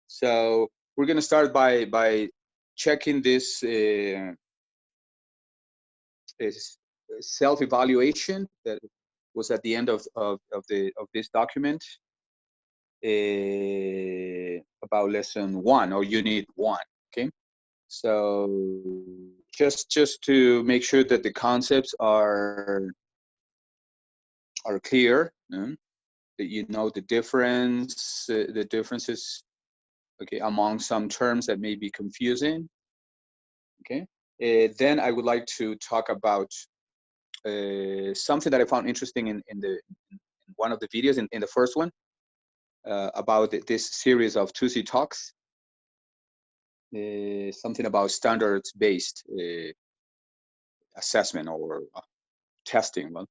So we're going to start by checking this self-evaluation that was at the end of this document about lesson 1 or unit 1. Okay, so just to make sure that the concepts are clear, that you know the differences, okay, among some terms that may be confusing. Okay, then I would like to talk about something that I found interesting in one of the videos, in the first one, about this series of Tuesday talks, something about standards-based assessment or testing. Well,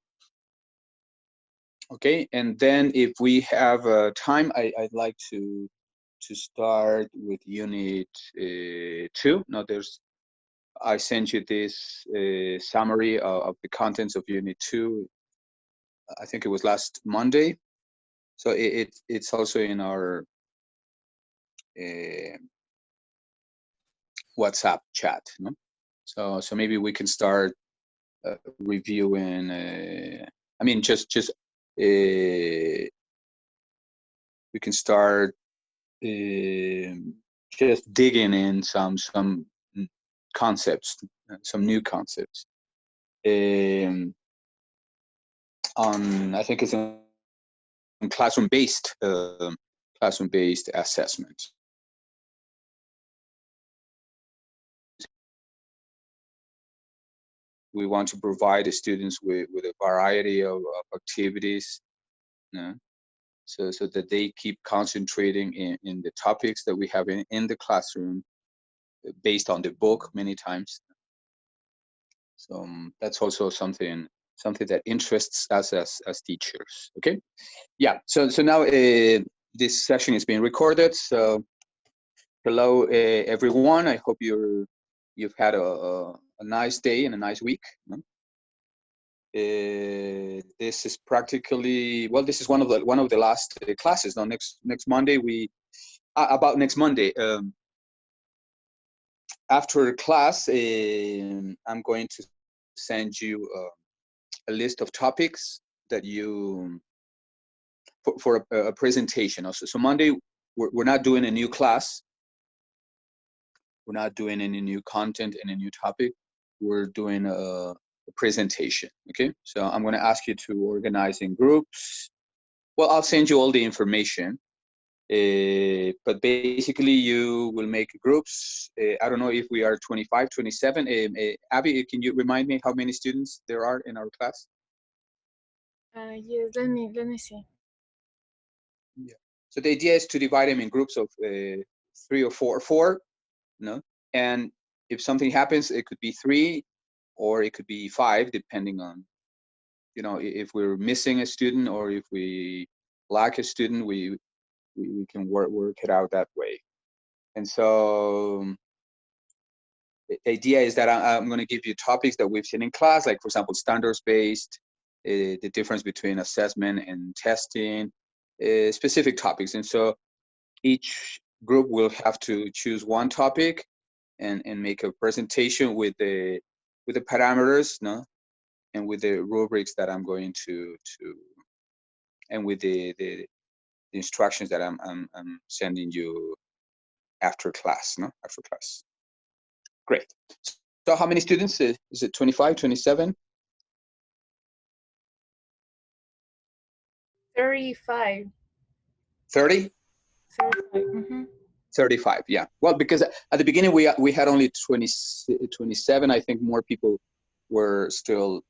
okay, and then if we have time, I'd like to start with unit 2. Now, I sent you this summary of the contents of unit 2. I think it was last Monday. So it's also in our WhatsApp chat. No? So maybe we can start reviewing. I mean, just we can start just digging in some concepts, some new concepts. On, I think it's in classroom-based assessment. We want to provide the students with a variety of activities, you know, so that they keep concentrating in the topics that we have in the classroom, based on the book many times. So that's also something that interests us as teachers. Okay, yeah. So now this session is being recorded. So hello everyone. I hope you've had a nice day and a nice week. This is practically, well, this is one of the last classes. Now next Monday about next Monday. After class, I'm going to send you a list of topics that you for a presentation. Also, so Monday we're not doing a new class. We're not doing any new content and a new topic. We're doing a presentation. Okay, so I'm going to ask you to organize in groups. Well, I'll send you all the information. But basically you will make groups. I don't know if we are 25, 27. Abby, can you remind me how many students there are in our class? Yes, let me see. Yeah. So the idea is to divide them in groups of 3 or 4, no? And if something happens, it could be 3 or it could be 5, depending on, you know, if we're missing a student or if we lack a student, we can work it out that way. And so the idea is that I'm going to give you topics that we've seen in class, like, for example, standards-based, the difference between assessment and testing, specific topics. And so each group will have to choose one topic and make a presentation with the parameters, no, and with the rubrics that I'm going to and with the instructions that I'm sending you after class, no, after class. Great. So how many students? Is it 25, 27? 35. 30? 35. Mm-hmm. 35, yeah. Well, because at the beginning we had only 27. I think more people were still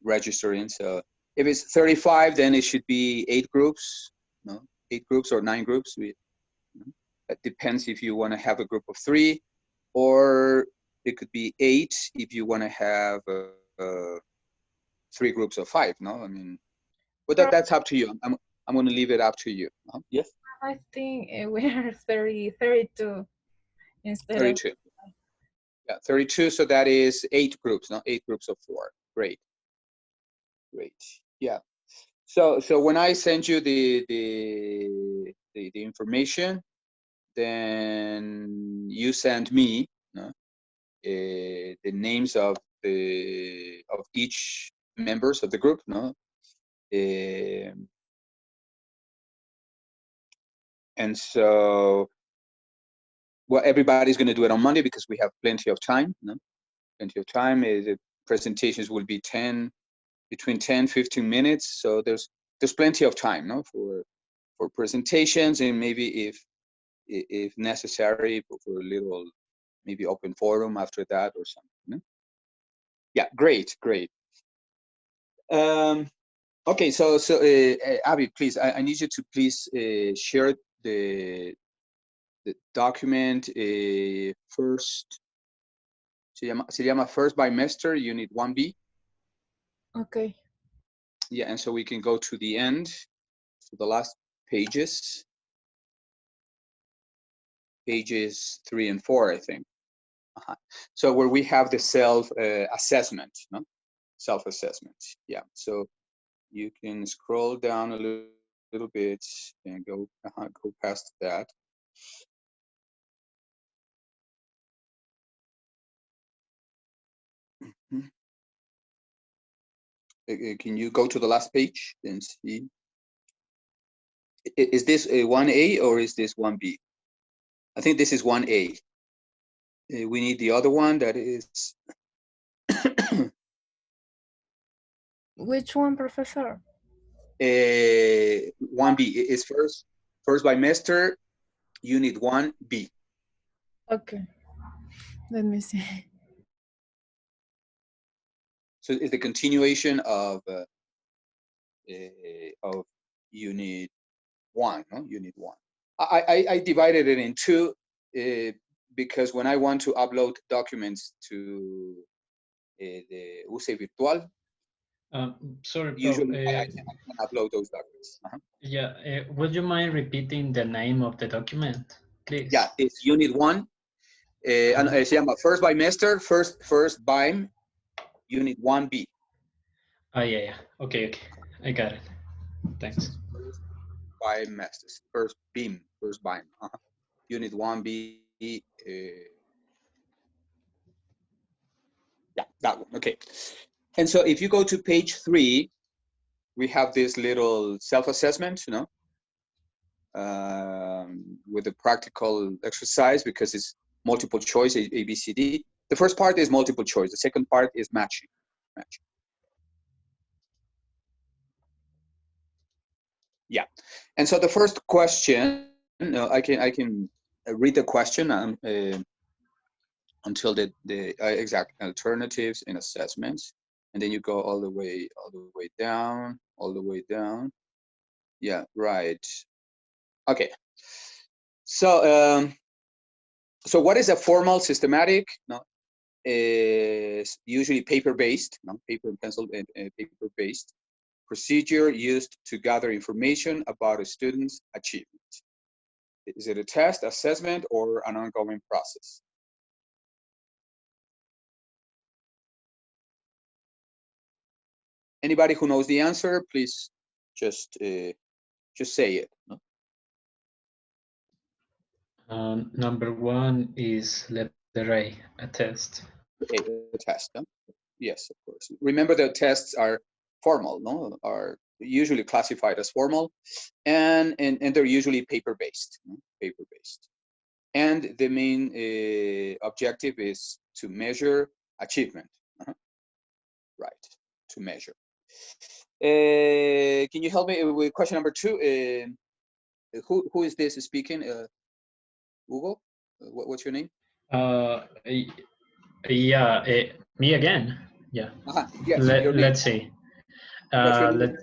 registering. So if it's 35, then it should be 8 groups, no? 8 groups or 9 groups. It depends if you want to have a group of 3, or it could be 8 if you want to have 3 groups of 5. No, I mean, but that's up to you. I'm going to leave it up to you. Yes. I think we are 32 instead 32. of. Yeah, 32. So that is 8 groups, no? 8 groups of 4. Great. Yeah. So when I send you the information, then you send me the names of each members of the group, and so, well, everybody's going to do it on Monday because we have plenty of time. Plenty of time. The presentations will be between 10, 15 minutes. So there's plenty of time, for presentations, and maybe if necessary for a little maybe open forum after that or something. Yeah, great. Okay, so Abby, please, I need you to please share the document first. Se llama First Bimester, Unit 1B. Okay. Yeah, and so we can go to the end, to the last pages. Pages 3 and 4, I think. So where we have the self-assessment, self-assessment. Yeah, so you can scroll down a little bit and go past that. Can you go to the last page and see? Is this a 1A or is this 1B? I think this is 1A. We need the other one that is. Which one, Professor? 1B is first bimester, Unit 1B. Okay. Let me see. So it's the continuation of Unit 1, Unit 1. I divided it in two because when I want to upload documents to the UCE Virtual, sorry, usually Prof, I can upload those documents. Yeah, would you mind repeating the name of the document, please? Yeah, it's Unit 1. Se llama First Bimester, First BIM, Unit 1B. Oh, yeah. Okay. I got it. Thanks. First bimesters, first BIM, First BIM. Unit 1B. Yeah, that one. Okay. And so if you go to page 3, we have this little self-assessment, with a practical exercise because it's multiple choice, A, B, C, D. The first part is multiple choice. The second part is matching. Yeah. And so the first question, I can read the question until the exact alternatives and assessments, and then you go all the way down. Yeah, right. Okay. So so what is a formal systematic? Is usually paper-based, paper and pencil, paper-based procedure used to gather information about a student's achievement. Is it a test, assessment, or an ongoing process? Anybody who knows the answer, please just say it. Number 1 is letter A, a test. Okay, a test. Yes, of course. Remember that tests are formal, are usually classified as formal, and they're usually paper-based, And the main objective is to measure achievement. Right, to measure. Can you help me with question number 2? Who is this speaking? Hugo? What's your name? Yeah, me again. Yeah. Yes, your name. Let's see. What's your name?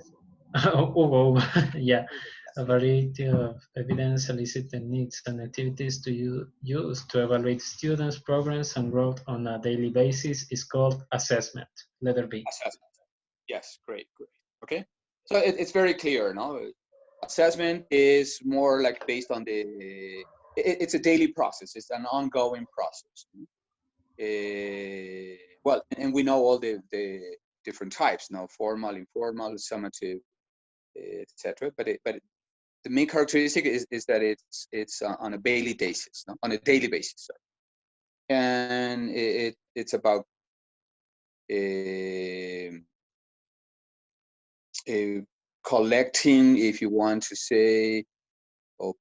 Hugo. Yeah. A variety of evidence elicit techniques and activities to use to evaluate students' progress and growth on a daily basis is called assessment. Letter B. Assessment. Yes, great. Okay, so it's very clear, Assessment is more like based on it's a daily process. It's an ongoing process. Well, and we know all the different types, formal, informal, summative, etc. But the main characteristic is that it's on a daily basis, no? On a daily basis, sorry. And it's about collecting, if you want to say, or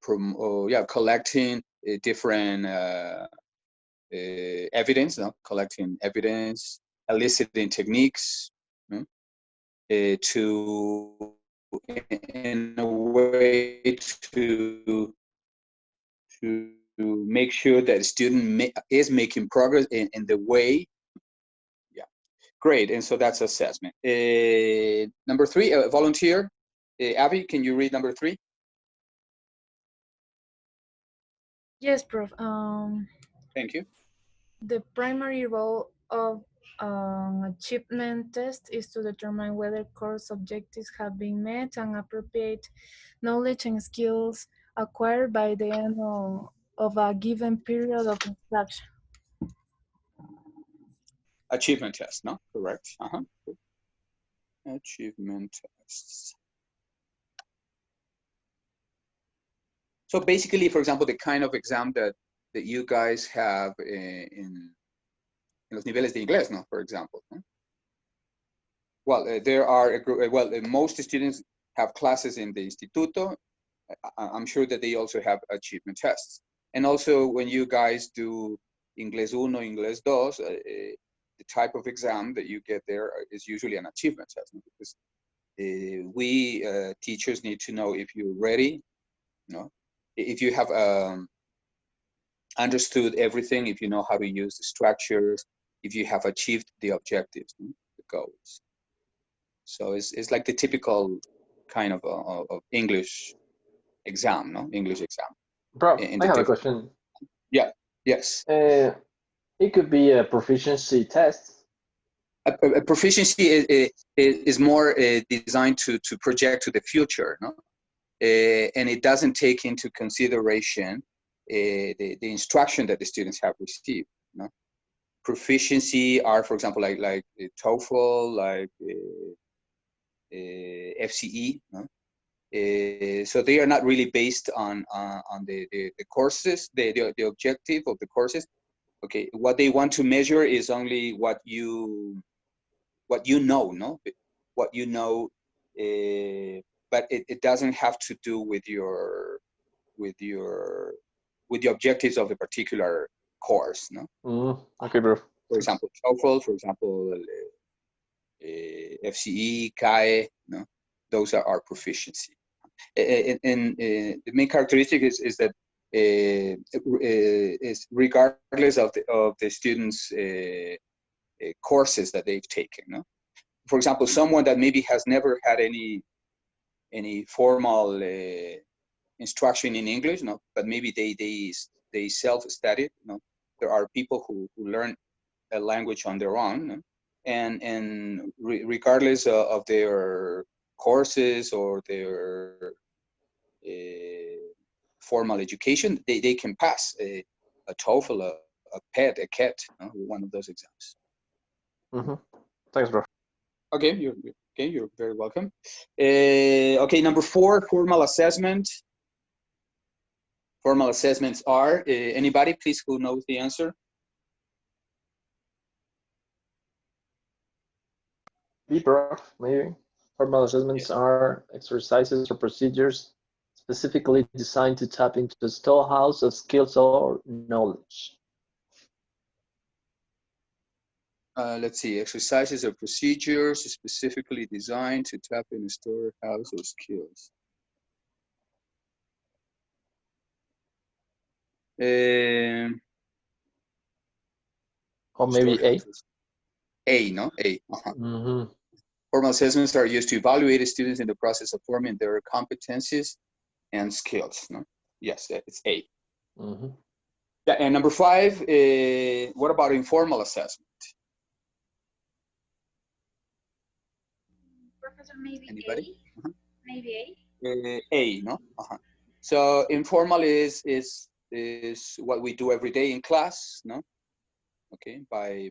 collecting different evidence, no? Collecting evidence, eliciting techniques, no? To, in a way, to make sure that the student is making progress in the way. Yeah, great. And so that's assessment. Number 3, volunteer. Abby, can you read number 3? Yes, Prof. Thank you. The primary role of achievement test is to determine whether course objectives have been met and appropriate knowledge and skills acquired by the end of a given period of instruction. Achievement test, no? Correct. Achievement tests. So basically, for example, the kind of exam that you guys have in los niveles de inglés, no? For example. No? Well, there are a group, most students have classes in the Instituto. I'm sure that they also have achievement tests. And also when you guys do Inglés 1, Inglés 2, the type of exam that you get there is usually an achievement test, because we teachers need to know if you're ready, you know, if you have understood everything, if you know how to use the structures, if you have achieved the objectives, the goals. So it's like the typical kind of English exam, no? English exam. Bro, I have a question. Yeah, yes. It could be a proficiency test. A proficiency is more designed to project to the future, no? And it doesn't take into consideration the instruction that the students have received, no? Proficiency are, for example, like TOEFL, like FCE, no? So they are not really based on the courses, the objective of the courses. Okay, what they want to measure is only what you know, no? What you know, but it doesn't have to do with the objectives of the particular course, no? Okay, bro. For example, TOEFL, for example, FCE, CAE, no? Those are our proficiency. And the main characteristic is that is regardless of the students' courses that they've taken, no? For example, someone that maybe has never had any formal instruction in English, no, but maybe they self-studied, no. There are people who learn a language on their own, no? And regardless of their courses or their formal education, they can pass a TOEFL, a PET, a CAT, no? One of those exams. Thanks, bro. Okay, you're very welcome. Okay, number 4, formal assessment. Formal assessments are, anybody please who knows the answer? B, bro, maybe. Formal assessments are exercises or procedures specifically designed to tap into the storehouse of skills or knowledge. Let's see, exercises or procedures specifically designed to tap in the storehouse of skills. Or maybe A. A, no? A. Formal assessments are used to evaluate students in the process of forming their competencies and skills, no? Yes, it's A. Yeah, and number 5, what about informal assessment? Professor, maybe Anybody? A. Maybe A. A, no? So informal is what we do every day in class, no? Okay, by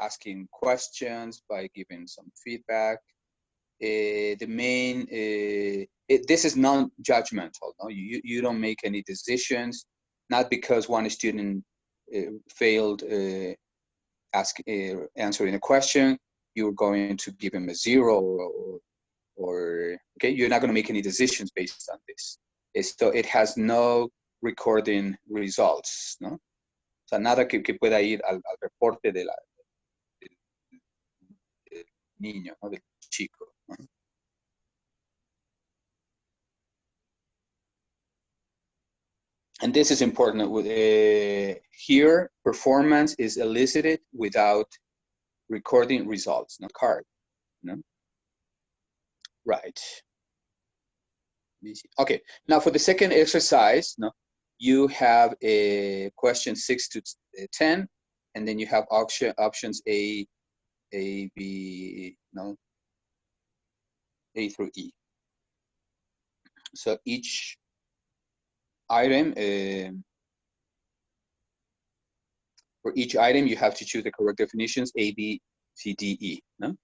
asking questions, by giving some feedback, the main, this is non-judgmental. No? You don't make any decisions, not because one student failed answering a question, you're going to give him a 0 or okay, you're not going to make any decisions based on this. So it has no recording results, ¿no? O sea, nada que pueda ir al reporte del niño, ¿no? Del chico, ¿no? And this is important. Here, performance is elicited without recording results, not card. No? Right. Okay, now for the second exercise, no, you have a question 6 to 10, and then you have options A, B, no, A through E. So each item, for each item, you have to choose the correct definitions, A, B, C, D, E, no?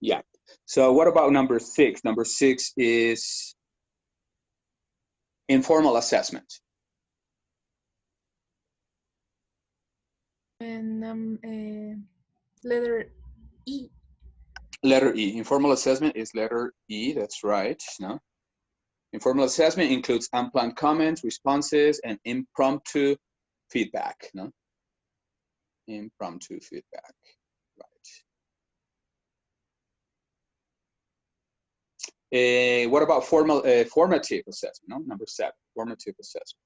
Yeah. So what about number 6? Number 6 is informal assessment. And letter E. Letter E. Informal assessment is letter E. That's right. No. Informal assessment includes unplanned comments, responses, and impromptu feedback. No. Impromptu feedback. Right. What about formative assessment? No. Number 7. Formative assessment.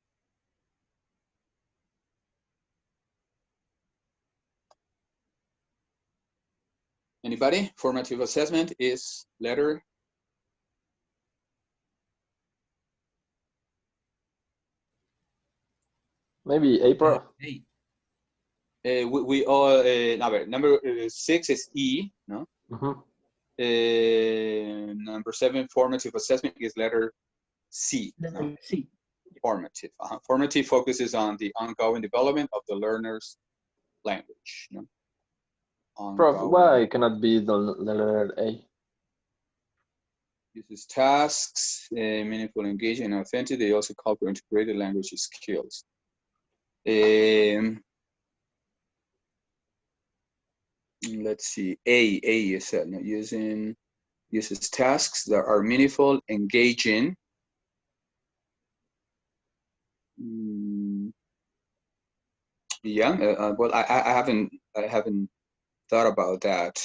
Anybody? Formative assessment is letter Maybe April. We all number 6 is E, no? Number 7, formative assessment is letter C. No? C. Formative. Formative focuses on the ongoing development of the learner's language. No? Prof, why cannot be the letter A? Uses tasks, meaningful, engaging, and authentic. They also call for integrated language skills. Let's see. A is uses tasks that are meaningful, engaging. Yeah. Well, I haven't thought about that.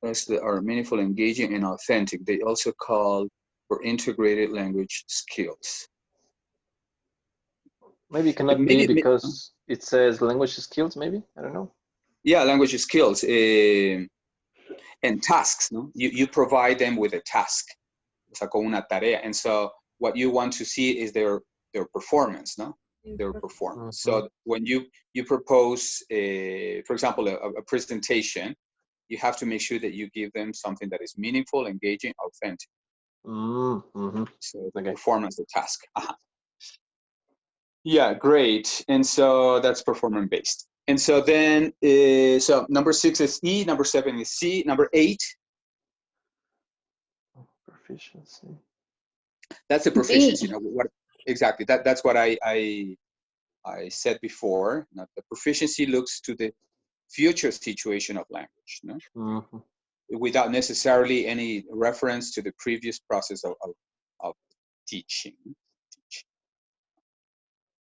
Tasks that are meaningful, engaging, and authentic. They also call for integrated language skills. Maybe it cannot be because it says language skills, maybe? I don't know. Yeah, language skills and tasks, no? You provide them with a task, o sea, con una tarea. And so what you want to see is their performance, no? Their performance. So when you propose, for example, a presentation, you have to make sure that you give them something that is meaningful, engaging, authentic. So the performance, the task. Yeah, great. And so that's performance based. And so then, so number 6 is E, number 7 is C, number 8. Proficiency. That's the proficiency. You know, what exactly? That's what I said before. Now, the proficiency looks to the future situation of language, no? Without necessarily any reference to the previous process of teaching.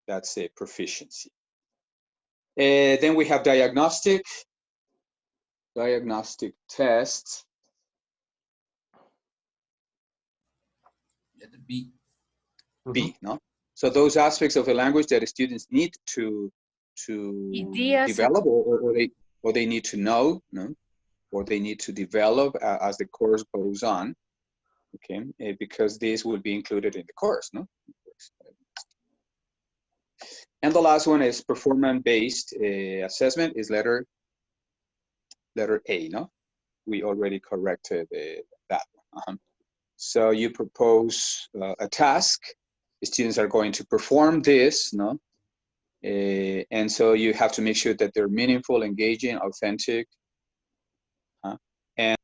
That's a proficiency. Then we have diagnostic tests. Letter B. B, no? So those aspects of a language that the students need to develop or they need to know, no? Or they need to develop as the course goes on, okay? Because this will be included in the course, no? And the last one is performance-based assessment is letter A, no? We already corrected that one. So you propose a task. The students are going to perform this, no? And so you have to make sure that they're meaningful, engaging, authentic. And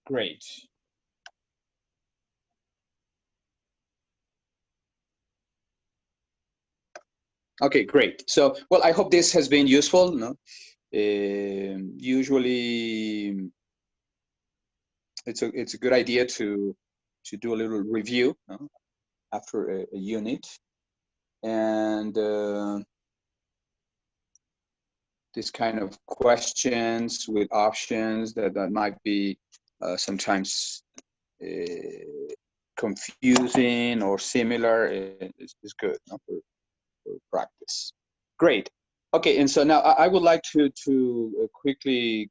Great. Okay, great. So, well, I hope this has been useful. No, usually it's a good idea to do a little review, no, after a unit, and this kind of questions with options that might be sometimes confusing or similar is good, no, for practice. Great. Okay, and so now I would like to quickly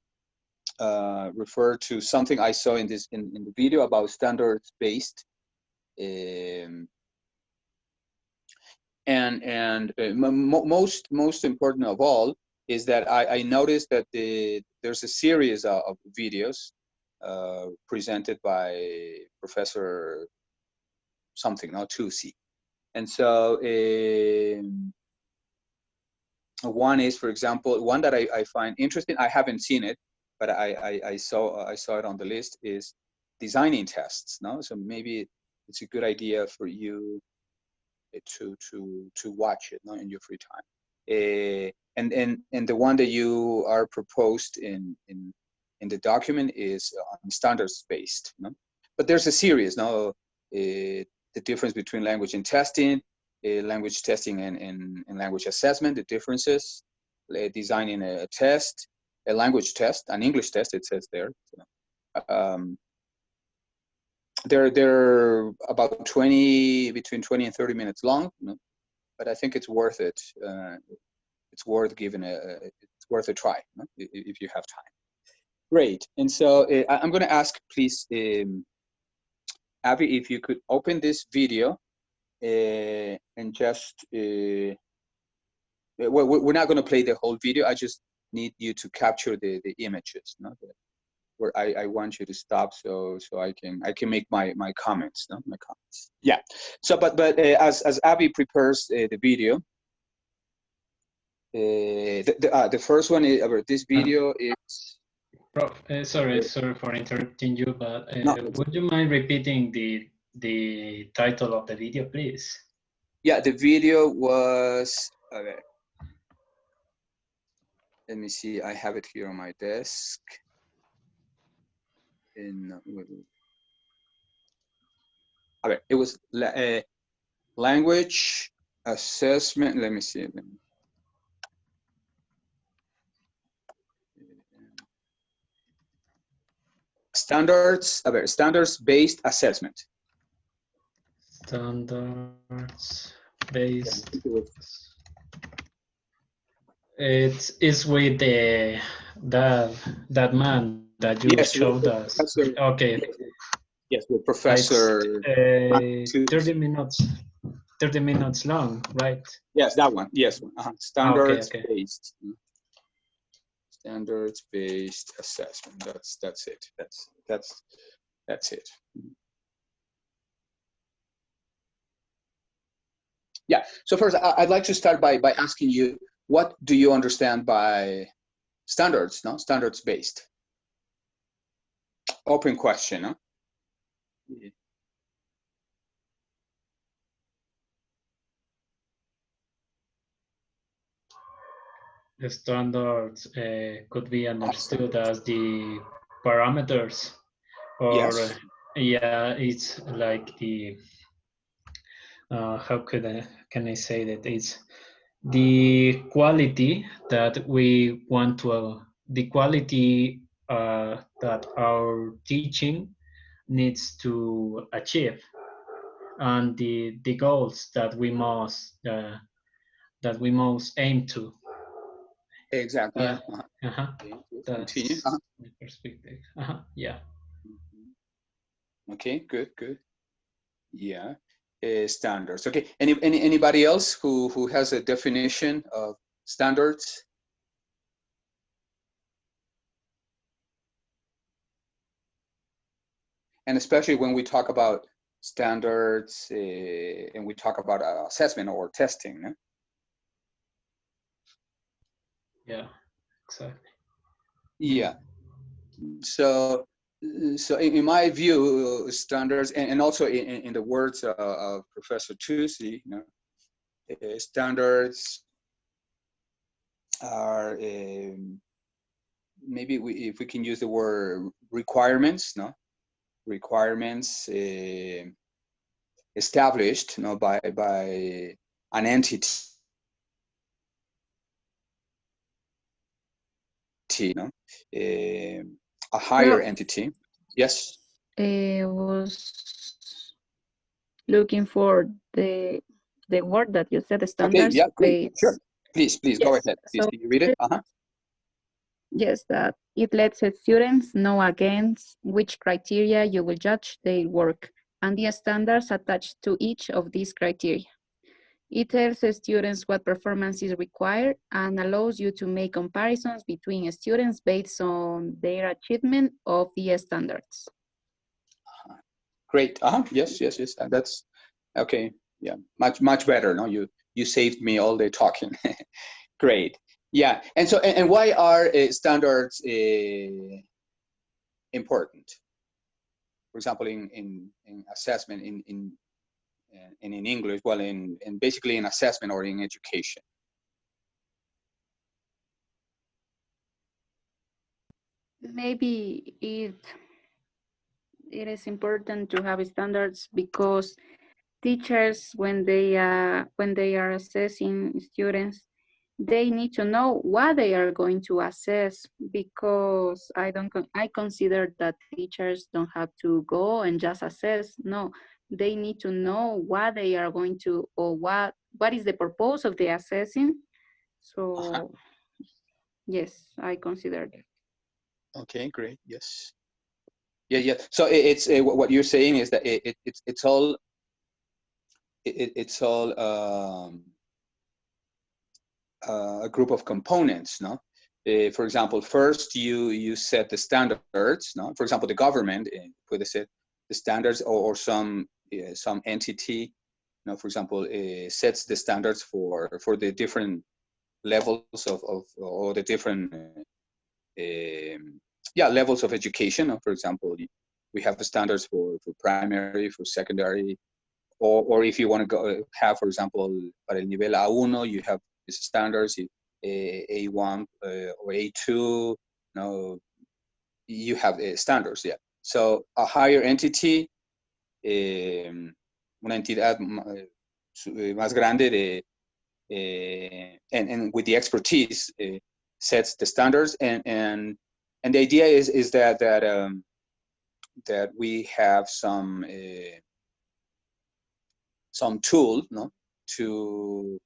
refer to something I saw in this in the video about standards-based, and most important of all is that I noticed that there's a series of videos presented by Professor something, not Tusi, and so one is, for example, one that I find interesting. I haven't seen it, but I saw it on the list, is designing tests. No, so maybe it's a good idea for you to watch it, no, in your free time. And the one that you are proposed in the document is standards based. No, but there's a series. No, the difference between language and testing. Language testing and language assessment, the differences, designing a test, a language test, an English test, it says there. So, they're about between 20 and 30 minutes long, you know, but I think it's worth it. It's worth it's worth a try, you know, if you have time. Great, and so I'm going to ask, please, Abby, if you could open this video. And just well, we're not going to play the whole video. I just need you to capture the images, no? Where I want you to stop so I can make my comments, no? My comments. Yeah. So, but as Abby prepares the video, the first one is this video is. Prof, sorry for interrupting you, but No, would you mind repeating the title of the video, please? Yeah, the video was, okay. Let me see, I have it here on my desk. Okay, it was language assessment. Let me see. Standards-based assessment. Standards-based. It's with that man that you showed us. Okay. Yes, with Professor. 30 minutes long, right? Yes, that one. Yes, standards-based. Okay. Standards-based assessment. That's it. That's it. Yeah. So first, I'd like to start by asking you, what do you understand by standards? No, standards-based. Open question. No? The standards could be understood as the parameters, or yes. Yeah, it's like the how can I say that? It's the quality that we want to, the quality that our teaching needs to achieve, and the goals that we must aim to. Exactly. Yeah. That's my perspective. Yeah. Okay. Good. Yeah. Standards. Okay. Anybody else who has a definition of standards? And especially when we talk about standards and we talk about assessment or testing. No? Yeah, exactly. Yeah. So So in my view, standards, and also in the words of Professor Tusi, you know, standards are maybe if we can use the word requirements, no, requirements established, you know, by an entity, you know, a higher entity. Yes. Was looking for the word that you said, the Okay. standards Yeah. Great. based. Sure. Please go Yes. ahead. Please, So can you read it? yes, that it lets the students know against which criteria you will judge their work and the standards attached to each of these criteria. It tells the students what performance is required and allows you to make comparisons between students based on their achievement of the standards. Great. Yes. That's okay. Yeah. Much better. No, you saved me all the talking. Great. Yeah. And so, and why are standards important? For example, in assessment, in English, well, in basically in assessment or in education. Maybe it is important to have standards because teachers, when they are assessing students, they need to know what they are going to assess, because I consider that teachers don't have to go and just assess. No, they need to know what they are going to, or what is the purpose of the assessing. So yes, I consider that. Okay, great. Yes. Yeah. So it's what you're saying is that it's all a group of components, no? For example, first you set the standards, no? For example, the government would set the standards, or some entity, you know, for example, sets the standards for the different levels of or the different levels of education. For example, we have the standards for primary, for secondary, or if you want to go have, for example, para el nivel A1, you have these standards, A1 or A2. No, you have standards. Yeah. So a higher entity, una entidad más grande and with the expertise sets the standards, and the idea is that we have some tool, no, to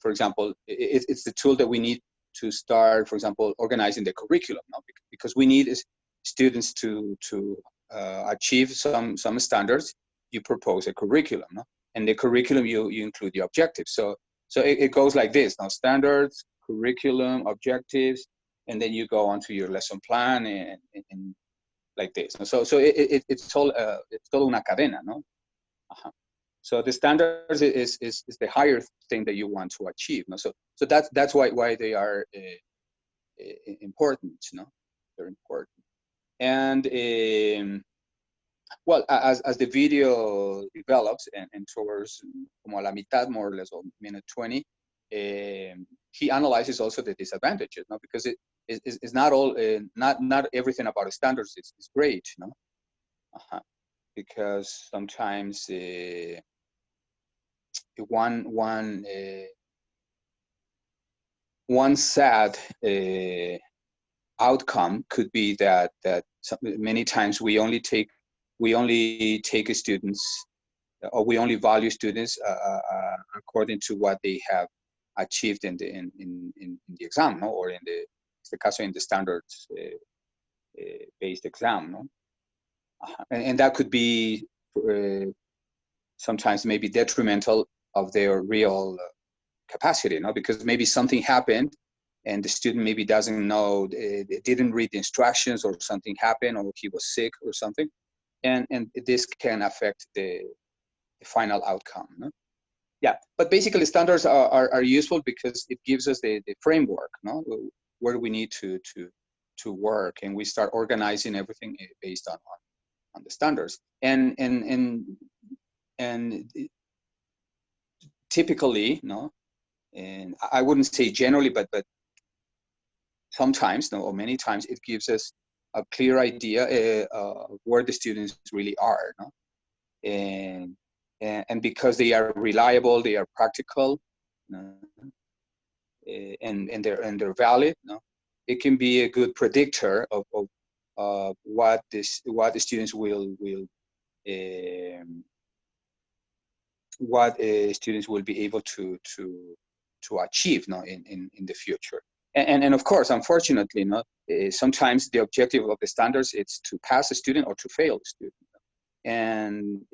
for example, it's the tool that we need to start, for example, organizing the curriculum, no? Because we need students to achieve some standards. You propose a curriculum, no? And the curriculum, you include the objectives. So it goes like this: now, standards, curriculum, objectives, and then you go on to your lesson plan and like this. So it's all una cadena, no? So the standards is the higher thing that you want to achieve. No? So that's why they are important. No, they're important. And well, as the video develops and towards como a la mitad, more or less, or minute 20, he analyzes also the disadvantages. No, because it's not all not everything about standards is great. No, because sometimes. One sad outcome could be that many times we only take students, or we only value students according to what they have achieved in the exam, no? Or in the caso in the standards based exam, no? And that could be sometimes maybe detrimental of their real capacity, no? Because maybe something happened and the student maybe doesn't know, didn't read the instructions, or something happened, or he was sick or something, and this can affect the final outcome, no? Yeah, but basically standards are useful because it gives us the framework, no? Where we need to to work, and we start organizing everything based on the standards. And typically, no, and I wouldn't say generally, but sometimes, no, or many times, it gives us a clear idea of where the students really are, no? And because they are reliable, they are practical, and they're valid, no? It can be a good predictor of what the students students will be able to achieve, no, in the future. And of course, unfortunately, no, sometimes the objective of the standards is to pass a student or to fail a student. And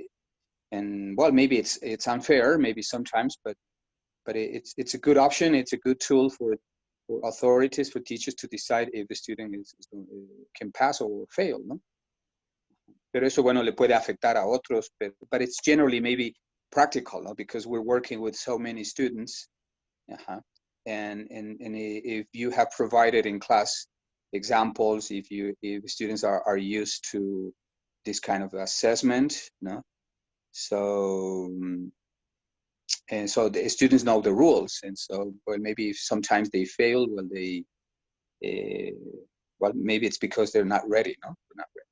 well, maybe it's unfair, maybe sometimes, but it's a good option. It's a good tool for authorities, for teachers to decide if the student can pass or fail, no? Pero eso, bueno, le puede afectar a otros, but it's generally maybe practical, no? Because we're working with so many students. And if you have provided in class examples, if students are used to this kind of assessment, no? So the students know the rules, and so, well, maybe if sometimes they fail, well, well, maybe it's because they're not ready, no? They're not ready.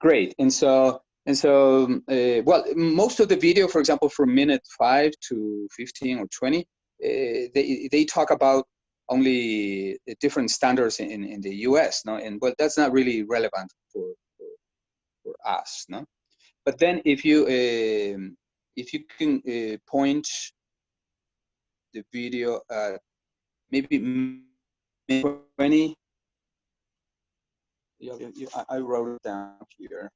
Great. And so well, most of the video, for example, from minute 5 to 15 or 20, they talk about only different standards in the US, no? And well, that's not really relevant for us, no? But then if you can point the video at maybe 20, I wrote it down here.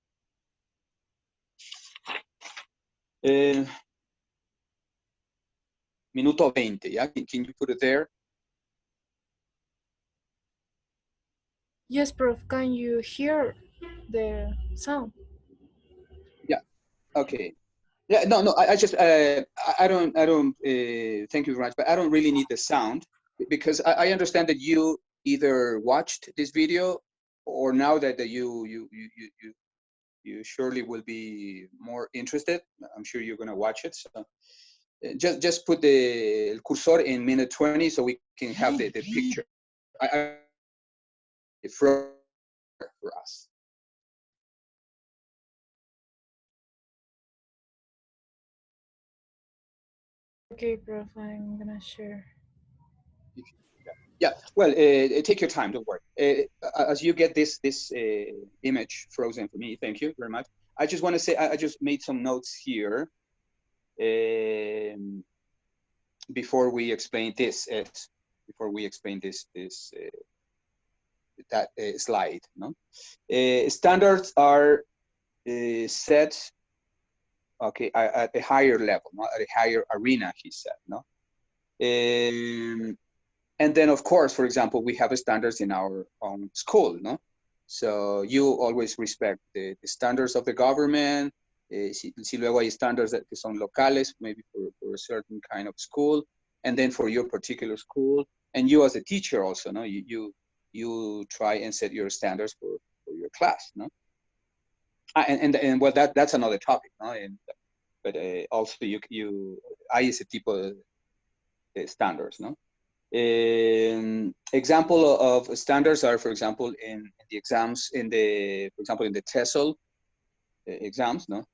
Minuto 20, yeah? Can you put it there? Yes, Prof. Can you hear the sound? Yeah. Okay. Yeah. No. I just I don't. Thank you very much, but I don't really need the sound, because I understand that you either watched this video, or now that you surely will be more interested. I'm sure you're gonna watch it. So just put the cursor in minute 20 so we can have the picture. For us. Okay, Prof. I'm gonna share. Yeah. Well, take your time. Don't worry. As you get this image frozen for me, thank you very much. I just want to say I just made some notes here before we explain this. Before we explain that slide, no? Standards are set, okay, at a higher level, no? At a higher arena, he said, no? And then, of course, for example, we have standards in our own school, no? So you always respect the standards of the government. Si luego hay standards that son locales, maybe for a certain kind of school, and then for your particular school, and you as a teacher also, no? You try and set your standards for your class, no? And well, that's another topic, no? But also hay ese tipo de standards, no? Example of standards are, for example, in the exams, for example, in the TESOL exams, no?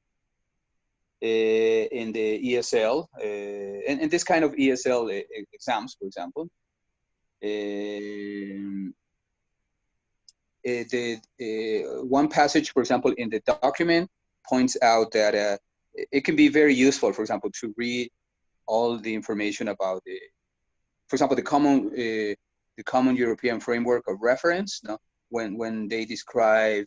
In the ESL, and this kind of ESL exams, for example. One passage, for example, in the document points out that it can be very useful, for example, to read all the information about for example, the common European framework of reference, no? When they describe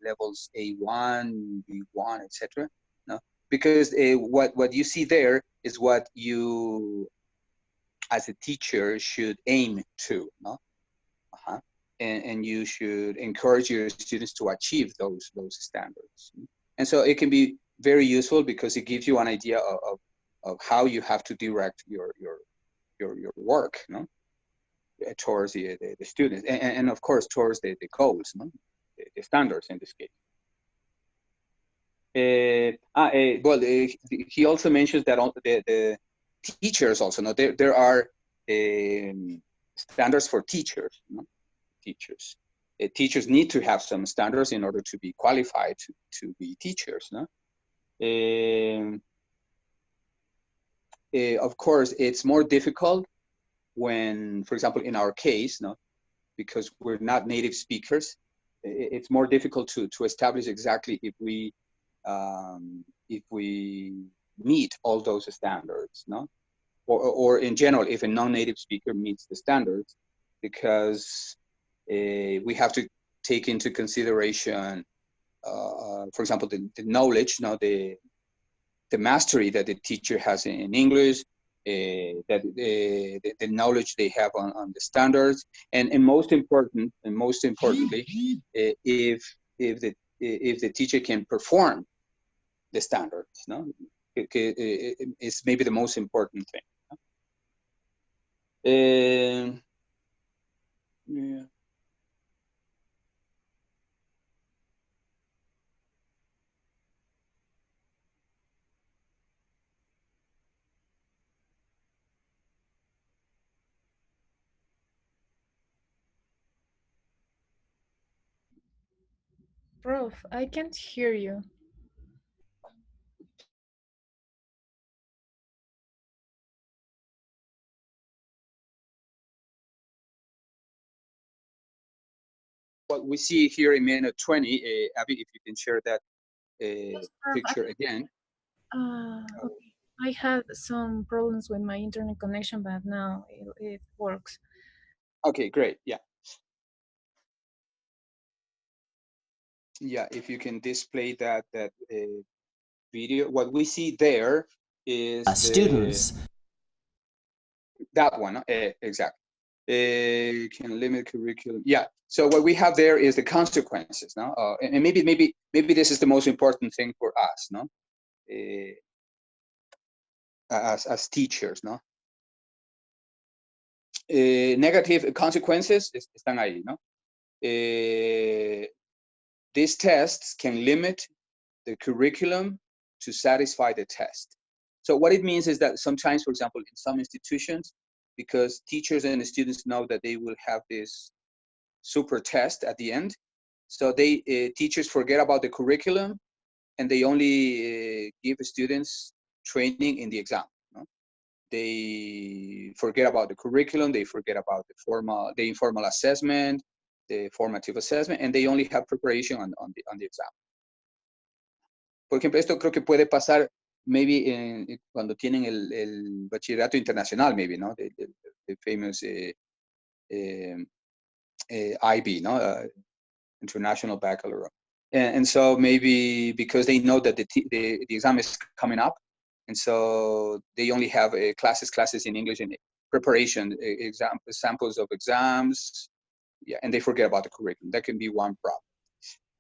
levels A1, B1, etc. No? Because what you see there is what you, as a teacher, should aim to, no? And you should encourage your students to achieve those standards. And so it can be very useful because it gives you an idea of how you have to direct your work, no? towards the students, and of course towards the goals, no? The standards in this case. Well, he also mentions that the teachers also, no? There are standards for teachers, no? Teachers. Teachers need to have some standards in order to be qualified to be teachers, no? Of course, it's more difficult when, for example, in our case, no, because we're not native speakers, it's more difficult to establish exactly if we meet all those standards, no, or in general, if a non-native speaker meets the standards, because we have to take into consideration, for example, the knowledge, no, the mastery that the teacher has in English, that the knowledge they have on the standards, and most importantly, if the teacher can perform the standards, no, it's maybe the most important thing. Yeah. Prof, I can't hear you. What we see here in minute 20, Abby, if you can share that Prof, picture again. okay. I had some problems with my internet connection, but now it works. Okay, great. Yeah. Yeah, if you can display that video, what we see there is students. That one, exactly. Can limit curriculum. Yeah. So what we have there is the consequences, no? And maybe this is the most important thing for us, no? As teachers, no? Negative consequences están ahí, no? These tests can limit the curriculum to satisfy the test. So what it means is that sometimes, for example, in some institutions, because teachers and the students know that they will have this super test at the end, so they teachers forget about the curriculum and they only give students training in the exam. No? They forget about the curriculum, they forget about the informal assessment, the formative assessment, and they only have preparation on the exam. Por ejemplo, esto creo que puede pasar maybe cuando tienen el bachillerato internacional, maybe, ¿no? The famous IB, ¿no? International Baccalaureate. And so maybe because they know that the exam is coming up, and so they only have classes in English and preparation, samples of exams, yeah, and they forget about the curriculum. That can be one problem.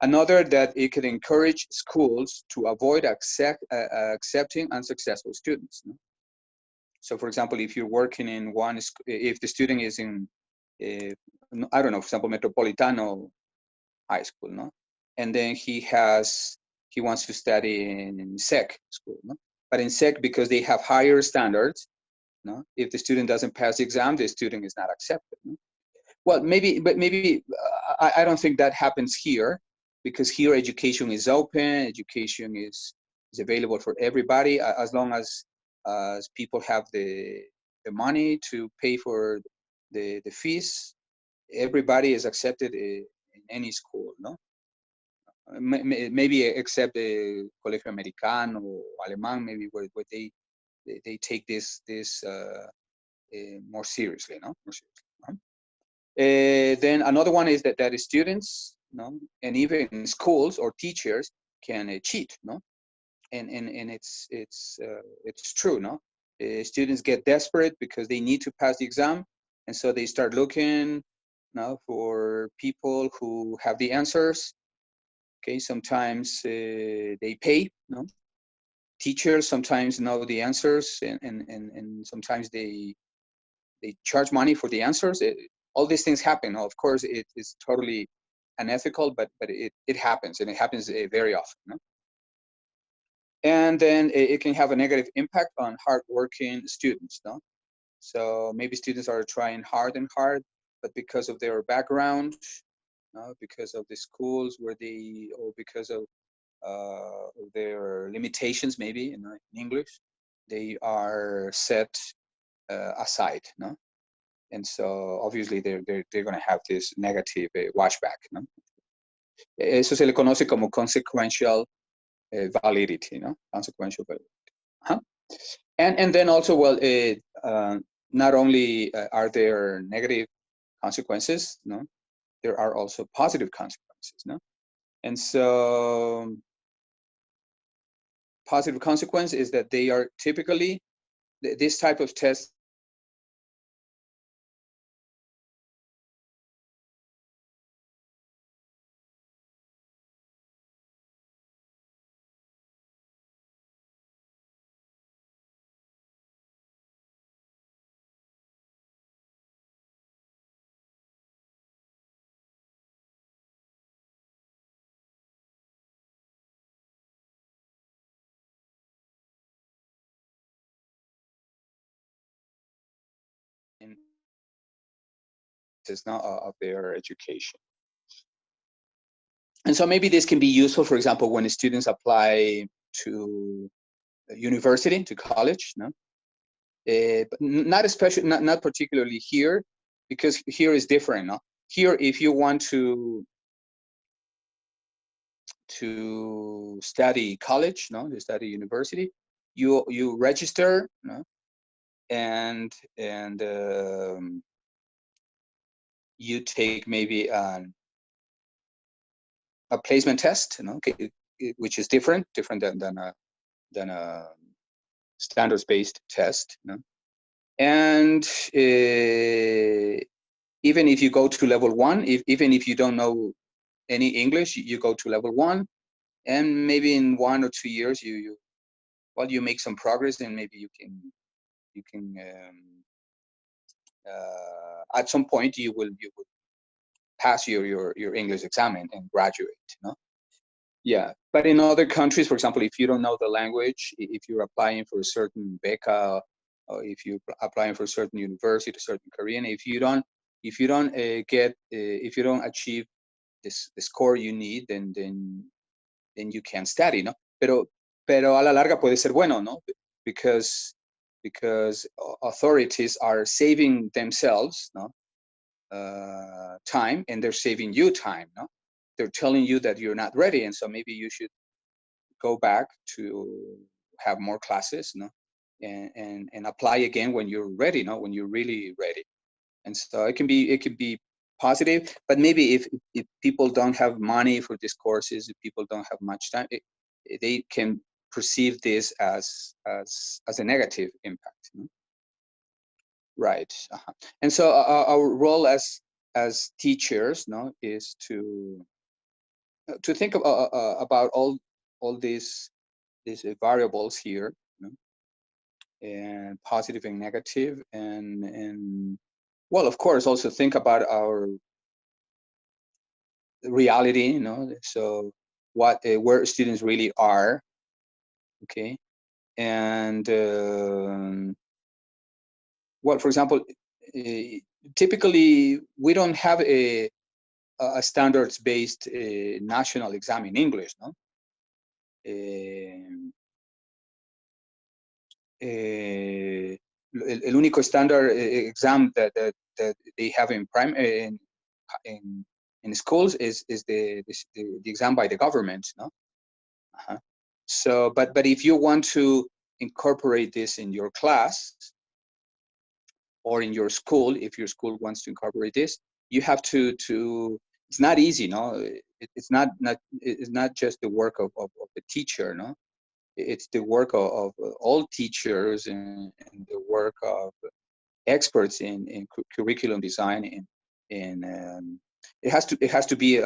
Another, that it could encourage schools to avoid accepting unsuccessful students. No? So for example, if you're working in one, if the student is in, I don't know, for example, Metropolitano High School, no? And then he wants to study in SEC school, no? But in SEC, because they have higher standards, no? If the student doesn't pass the exam, the student is not accepted. No? Well, maybe I don't think that happens here, because here education is open, education is available for everybody, as long as people have the money to pay for the fees. Everybody is accepted in any school, no? Maybe except the Colegio Americano or Alemán, maybe where they take this more seriously, no? More seriously. Then another one is that students, no, and even schools or teachers can cheat, no, and it's true, no. Students get desperate because they need to pass the exam, and so they start looking, no, for people who have the answers. Okay, sometimes they pay, no. Teachers sometimes know the answers, and sometimes they charge money for the answers. all these things happen. Of course, it is totally unethical, but it happens, and it happens very often. No? And then it can have a negative impact on hardworking students. No? So maybe students are trying hard and hard, but because of their background, because of the schools where they, or because of their limitations, maybe in English, they are set aside. No? And so obviously they're going to have this negative watchback. No? Eso se le conoce como consequential validity, no? Consequential validity. Uh-huh. And then also, well, not only are there negative consequences, no, there are also positive consequences, no? And so positive consequence is that they are typically, this type of test is not of their education. And so maybe this can be useful, for example, when students apply to university, to college, no? But not especially, not particularly here, because here is different. No? Here, if you want to study college, no, to study university, you register, no, and you take maybe a placement test, you know, which is different than a standards-based test, you know? And even if you go to level 1, even if you don't know any English, you go to level 1, and maybe in 1 or 2 years you make some progress, and maybe you can at some point you will pass your English exam and graduate, you know? Yeah, but in other countries, for example, if you don't know the language, if you're applying for a certain beca, or if you're applying for a certain university, a certain career, and if you don't achieve the score you need, then you can't study, no? Pero a la larga puede ser bueno, no? Because authorities are saving themselves, no, time, and they're saving you time, no? They're telling you that you're not ready, and so maybe you should go back to have more classes, no, and apply again when you're ready, no, when you're really ready. And so it can be positive, but maybe if people don't have money for these courses, if people don't have much time, they can perceive this as a negative impact, no? Right. Uh-huh. And so our role as teachers, no, is to think about all these variables here, you know, and positive and negative, and well, of course, also think about our reality, you know, so what where students really are, okay, and well, for example, typically we don't have a standards-based national exam in English, no? El único standard exam that they have in schools is the exam by the government, no? Uh-huh. So, but if you want to incorporate this in your class or in your school, if your school wants to incorporate this, you have to it's not easy, no? It's not just the work of the teacher, no? It's the work of all teachers and the work of experts in curriculum design, and it has to be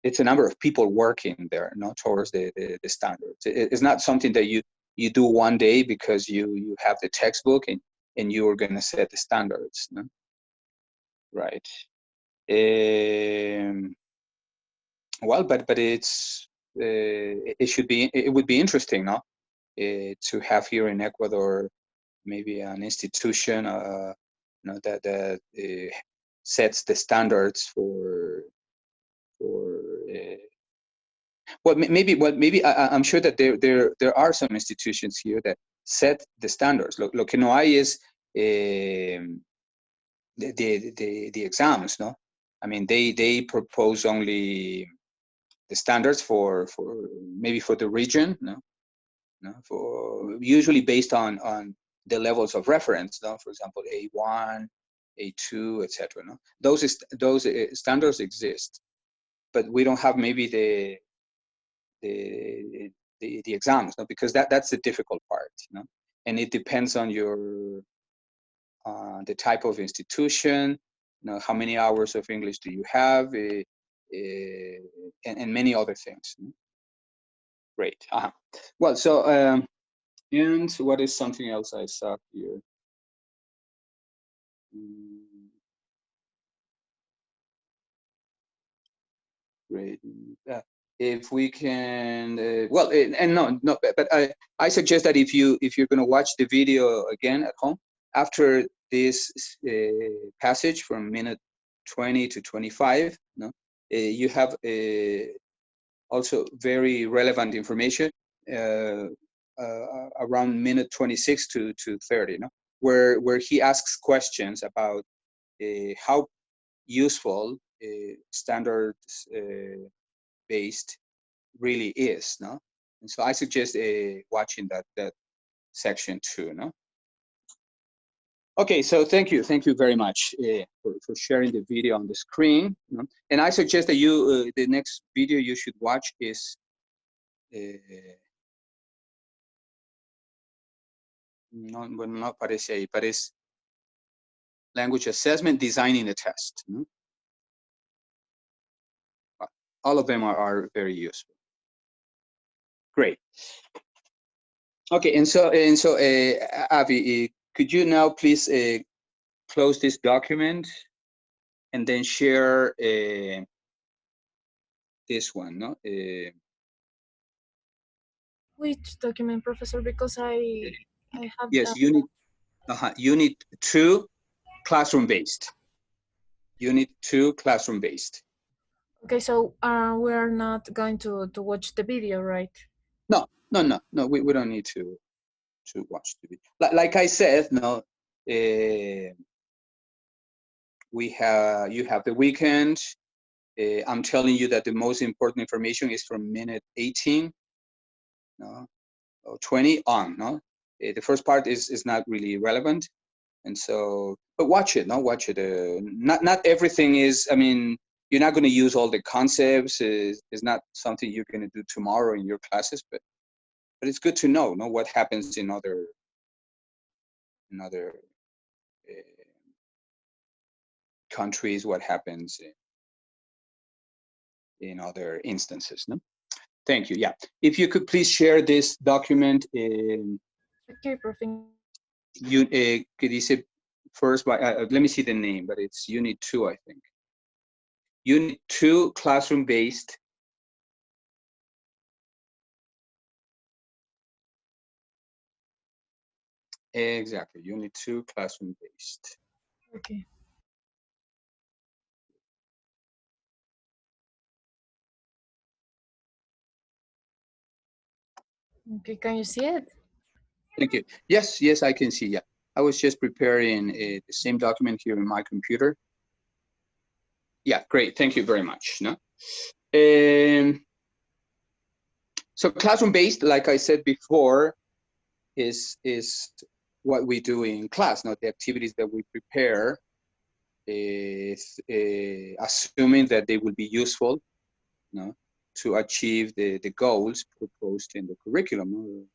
it's a number of people working there, not towards the standards. It's not something that you do one day because you have the textbook and you are going to set the standards, no? Right. Well, but it's it would be interesting, no? To have here in Ecuador maybe an institution, you know, that sets the standards for well, maybe I'm sure that there are some institutions here that set the standards. Lo que no hay es the exams, no? I mean, they propose only the standards for maybe for the region, no? For usually based on the levels of reference, no? For example, A1, A2, etc. No, those standards exist, but we don't have maybe the exams, no? Because that's the difficult part, no? And it depends on your the type of institution, you know, how many hours of English do you have, and many other things. No? Great. Well, so and what is something else I saw here? Great. If we can, well, and no, but I suggest that if you're going to watch the video again at home after this passage from minute 20 to 25, no, you have also very relevant information around minute 26 to 30, no, where he asks questions about how useful standards based really is, no? And so I suggest watching that section too, no? Okay, so thank you very much for sharing the video on the screen, no? And I suggest that you the next video you should watch is no aparece ahí, parece language assessment, designing the test, no? All of them are very useful. Great. Okay, and so Avi, could you now please close this document and then share this one, no? Which document, Professor? Because I have Yes, unit 2, classroom based. Unit 2, classroom based. Okay, so we're not going to watch the video, right? No, we don't need to watch the video. Like I said, no, you have the weekend. I'm telling you that the most important information is from minute 18, no, or 20 on, no. The first part is not really relevant, and so, but watch it, no, watch it. Not everything is. I mean, you're not going to use all the concepts. It's not something you're going to do tomorrow in your classes, but it's good to know, no, what happens in other countries, what happens in other instances, no? Thank you. Yeah, if you could please share this document in Okay, Professor. que dice first by let me see the name, but it's unit 2, I think. Unit 2, classroom based. Exactly, unit 2, classroom based. Okay. Okay, can you see it? Thank you. Yes, I can see. Yeah, I was just preparing the same document here in my computer. Yeah, great. Thank you very much. No, so classroom based, like I said before, is what we do in class. Not the activities that we prepare, assuming that they will be useful, no, to achieve the goals proposed in the curriculum,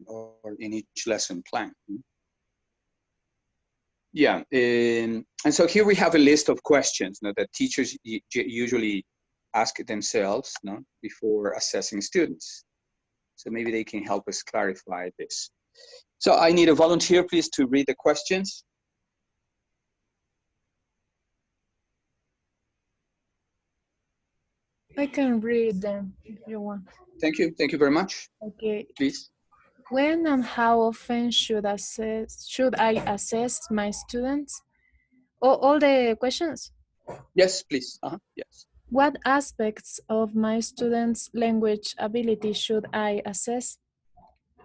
or in each lesson plan. Yeah, and so here we have a list of questions, no, that teachers usually ask themselves, no, before assessing students. So maybe they can help us clarify this. So I need a volunteer, please, to read the questions. I can read them if you want. Thank you very much. Okay. Please. When and how often should I assess my students? All the questions. Yes, please. Yes. What aspects of my students' language ability should I assess?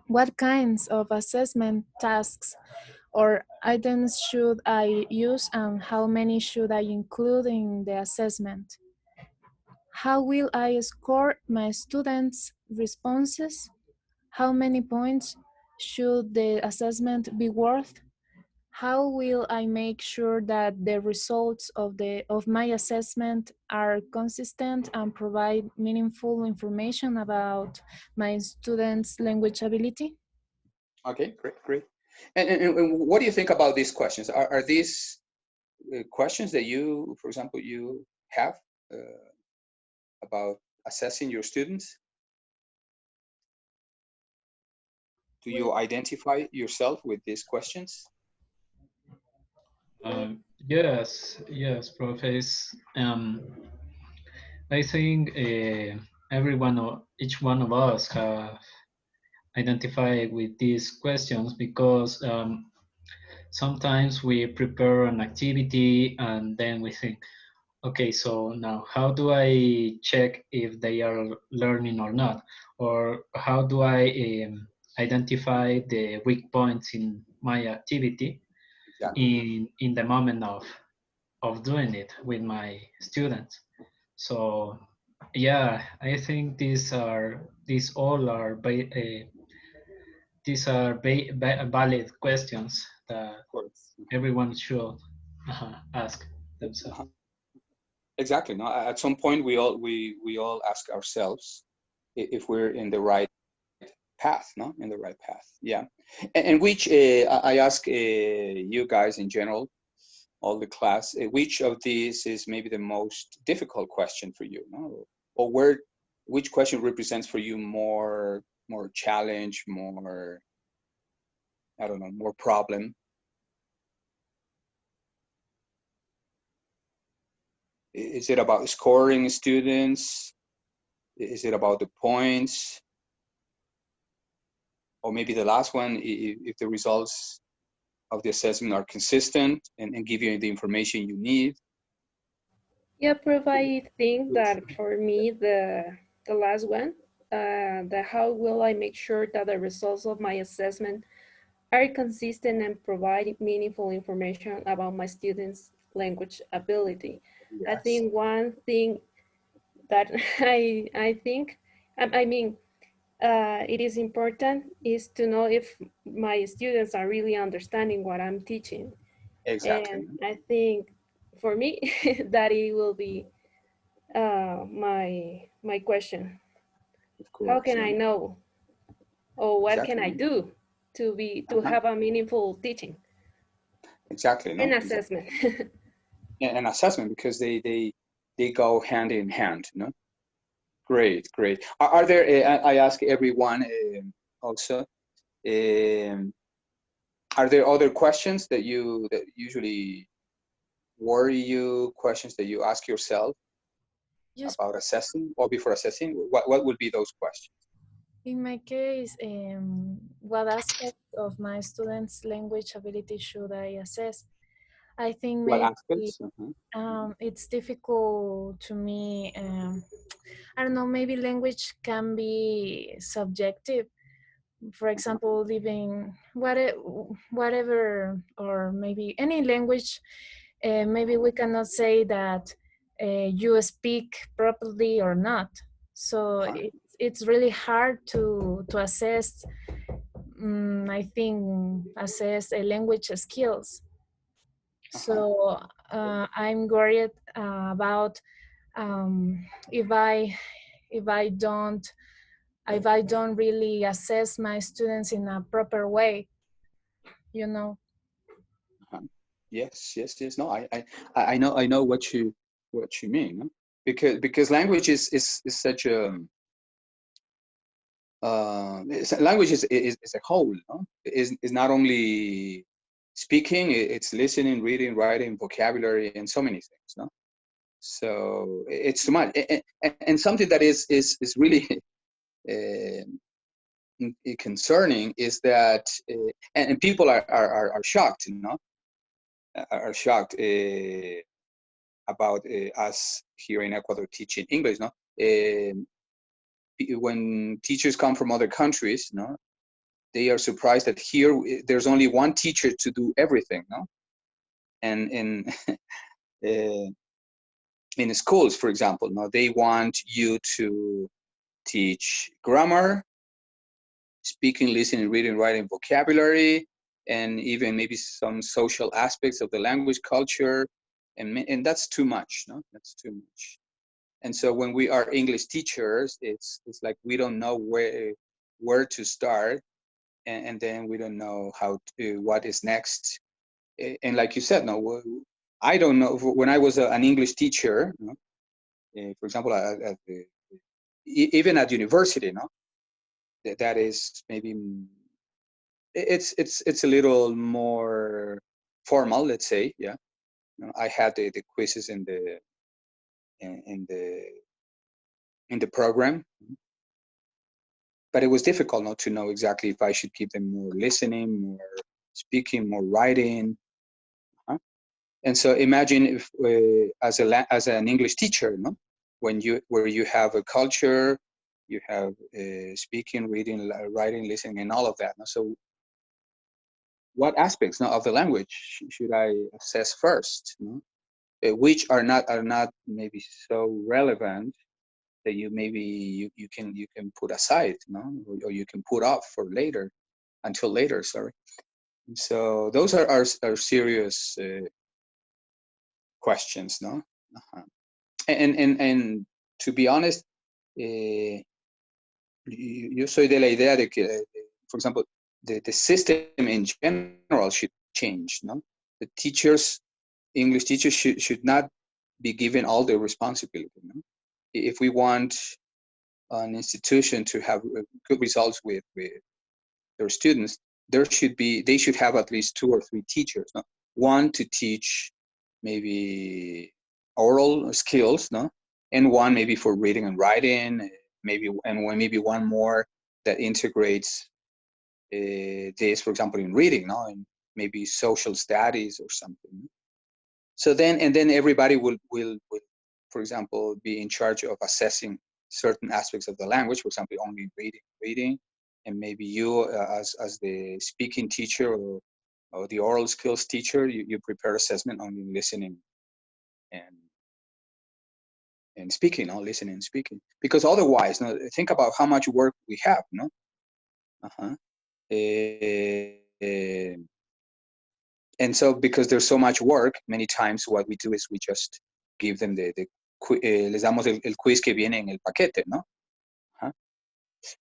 What kinds of assessment tasks or items should I use, and how many should I include in the assessment? How will I score my students' responses? How many points should the assessment be worth? How will I make sure that the results of my assessment are consistent and provide meaningful information about my students' language ability? Okay, great. And what do you think about these questions? Are these questions that you, for example, you have about assessing your students? Do you identify yourself with these questions? Yes, Professor. I think each one of us have identified with these questions because sometimes we prepare an activity and then we think, okay, so now how do I check if they are learning or not? Or how do I identify the weak points in my activity in the moment of doing it with my students? So yeah, I think these all are valid questions that everyone should ask themselves. Exactly. No, at some point we all ask ourselves if we're in the right path, no? In the right path. Yeah. And which I ask you guys in general, all the class, which of these is maybe the most difficult question for you, no? Or which question represents for you more challenge, more, I don't know, more problem? Is it about scoring students? Is it about the points? Or maybe the last one, if the results of the assessment are consistent and give you the information you need? Yeah, Prof, I think that for me, the last one, the how will I make sure that the results of my assessment are consistent and provide meaningful information about my students' language ability. Yes. I think one thing that I think, I mean, it is important is to know if my students are really understanding what I'm teaching. Exactly. And I think for me, that it will be my question. Of course. How can I know, or what Exactly. can I do to have a meaningful teaching? Exactly. No? And assessment. And assessment, because they go hand in hand. No. Great. Are there? I ask everyone also. Are there other questions that usually worry you? Questions that you ask yourself about assessing or before assessing? What would be those questions? In my case, what aspect of my students' language ability should I assess? I think What maybe aspects? it's difficult to me. I don't know, maybe language can be subjective. For example, living whatever, or maybe any language, maybe we cannot say that you speak properly or not. So it's really hard to assess. I think assess a language skills. So I'm worried about if I don't really assess my students in a proper way, you know. Yes. No, I know what you mean, no? Because language is such language is a whole, no? Is not only speaking, it's listening, reading, writing, vocabulary, and so many things, no? So it's too much, and something that is really concerning is that, and people are shocked, you know, are shocked about us here in Ecuador teaching English, no? When teachers come from other countries, no, they are surprised that here there's only one teacher to do everything, no? And in schools, for example, no, they want you to teach grammar, speaking, listening, reading, writing, vocabulary, and even maybe some social aspects of the language, culture, and that's too much, no? That's too much. And so when we are English teachers, it's like we don't know where to start, and then we don't know how to, what is next. And like you said, no, I don't know. When I was an English teacher, you know, for example, even at university, no, that is maybe it's a little more formal, let's say, yeah. You know, I had the quizzes in the program, but it was difficult not to know exactly if I should keep them more listening, more speaking, more writing. And so imagine if as an English teacher, no, where you have a culture, you have speaking, reading, writing, listening, and all of that. No? So what aspects, no, of the language should I assess first? No? Which are not maybe so relevant that you can put aside, no, or you can put off for later, until later. Sorry. So those are serious questions, no. And to be honest, yo soy de la idea de que, for example, the system in general should change, no. The teachers, English teachers, should not be given all the responsibility, no? If we want an institution to have good results with their students, they should have at least 2 or 3 teachers, no? One to teach maybe oral skills, no, and one maybe for reading and writing, maybe one more that integrates this, for example, in reading, no, and maybe social studies or something. So then everybody will, for example, be in charge of assessing certain aspects of the language, for example, only reading, and maybe you as the speaking teacher or the oral skills teacher, you prepare assessment only listening and speaking, no, listening and speaking. Because otherwise, no, think about how much work we have, no? And so because there's so much work, many times what we do is we just give them les damos el quiz que viene en el paquete, no?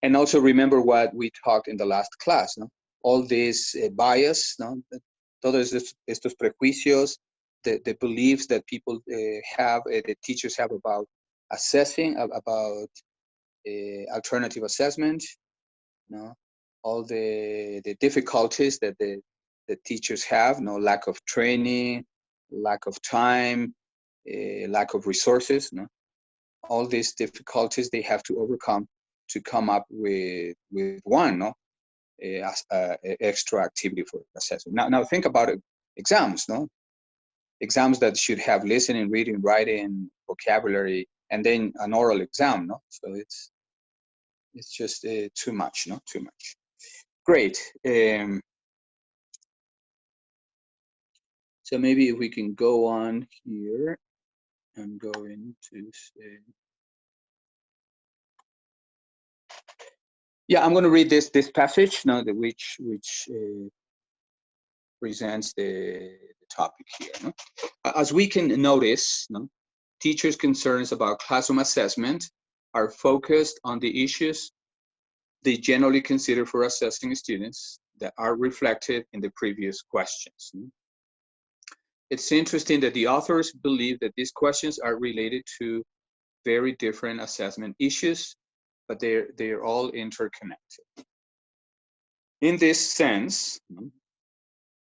And also remember what we talked in the last class, no? All this bias, no? Todos estos prejuicios, the beliefs that people have, the teachers have about assessing, about alternative assessment, no? All the difficulties that the teachers have, no, lack of training, lack of time, lack of resources, no? All these difficulties they have to overcome to come up with one, no, extra activity for assessment. Now think about it, exams, no, exams that should have listening, reading, writing, vocabulary, and then an oral exam, no. So it's just too much, no, too much. Great. So maybe if we can go on here and go into yeah, I'm going to read this passage now, which presents the topic here. No? As we can notice, no, teachers' concerns about classroom assessment are focused on the issues they generally consider for assessing students that are reflected in the previous questions. No? It's interesting that the authors believe that these questions are related to very different assessment issues, but they're all interconnected. In this sense,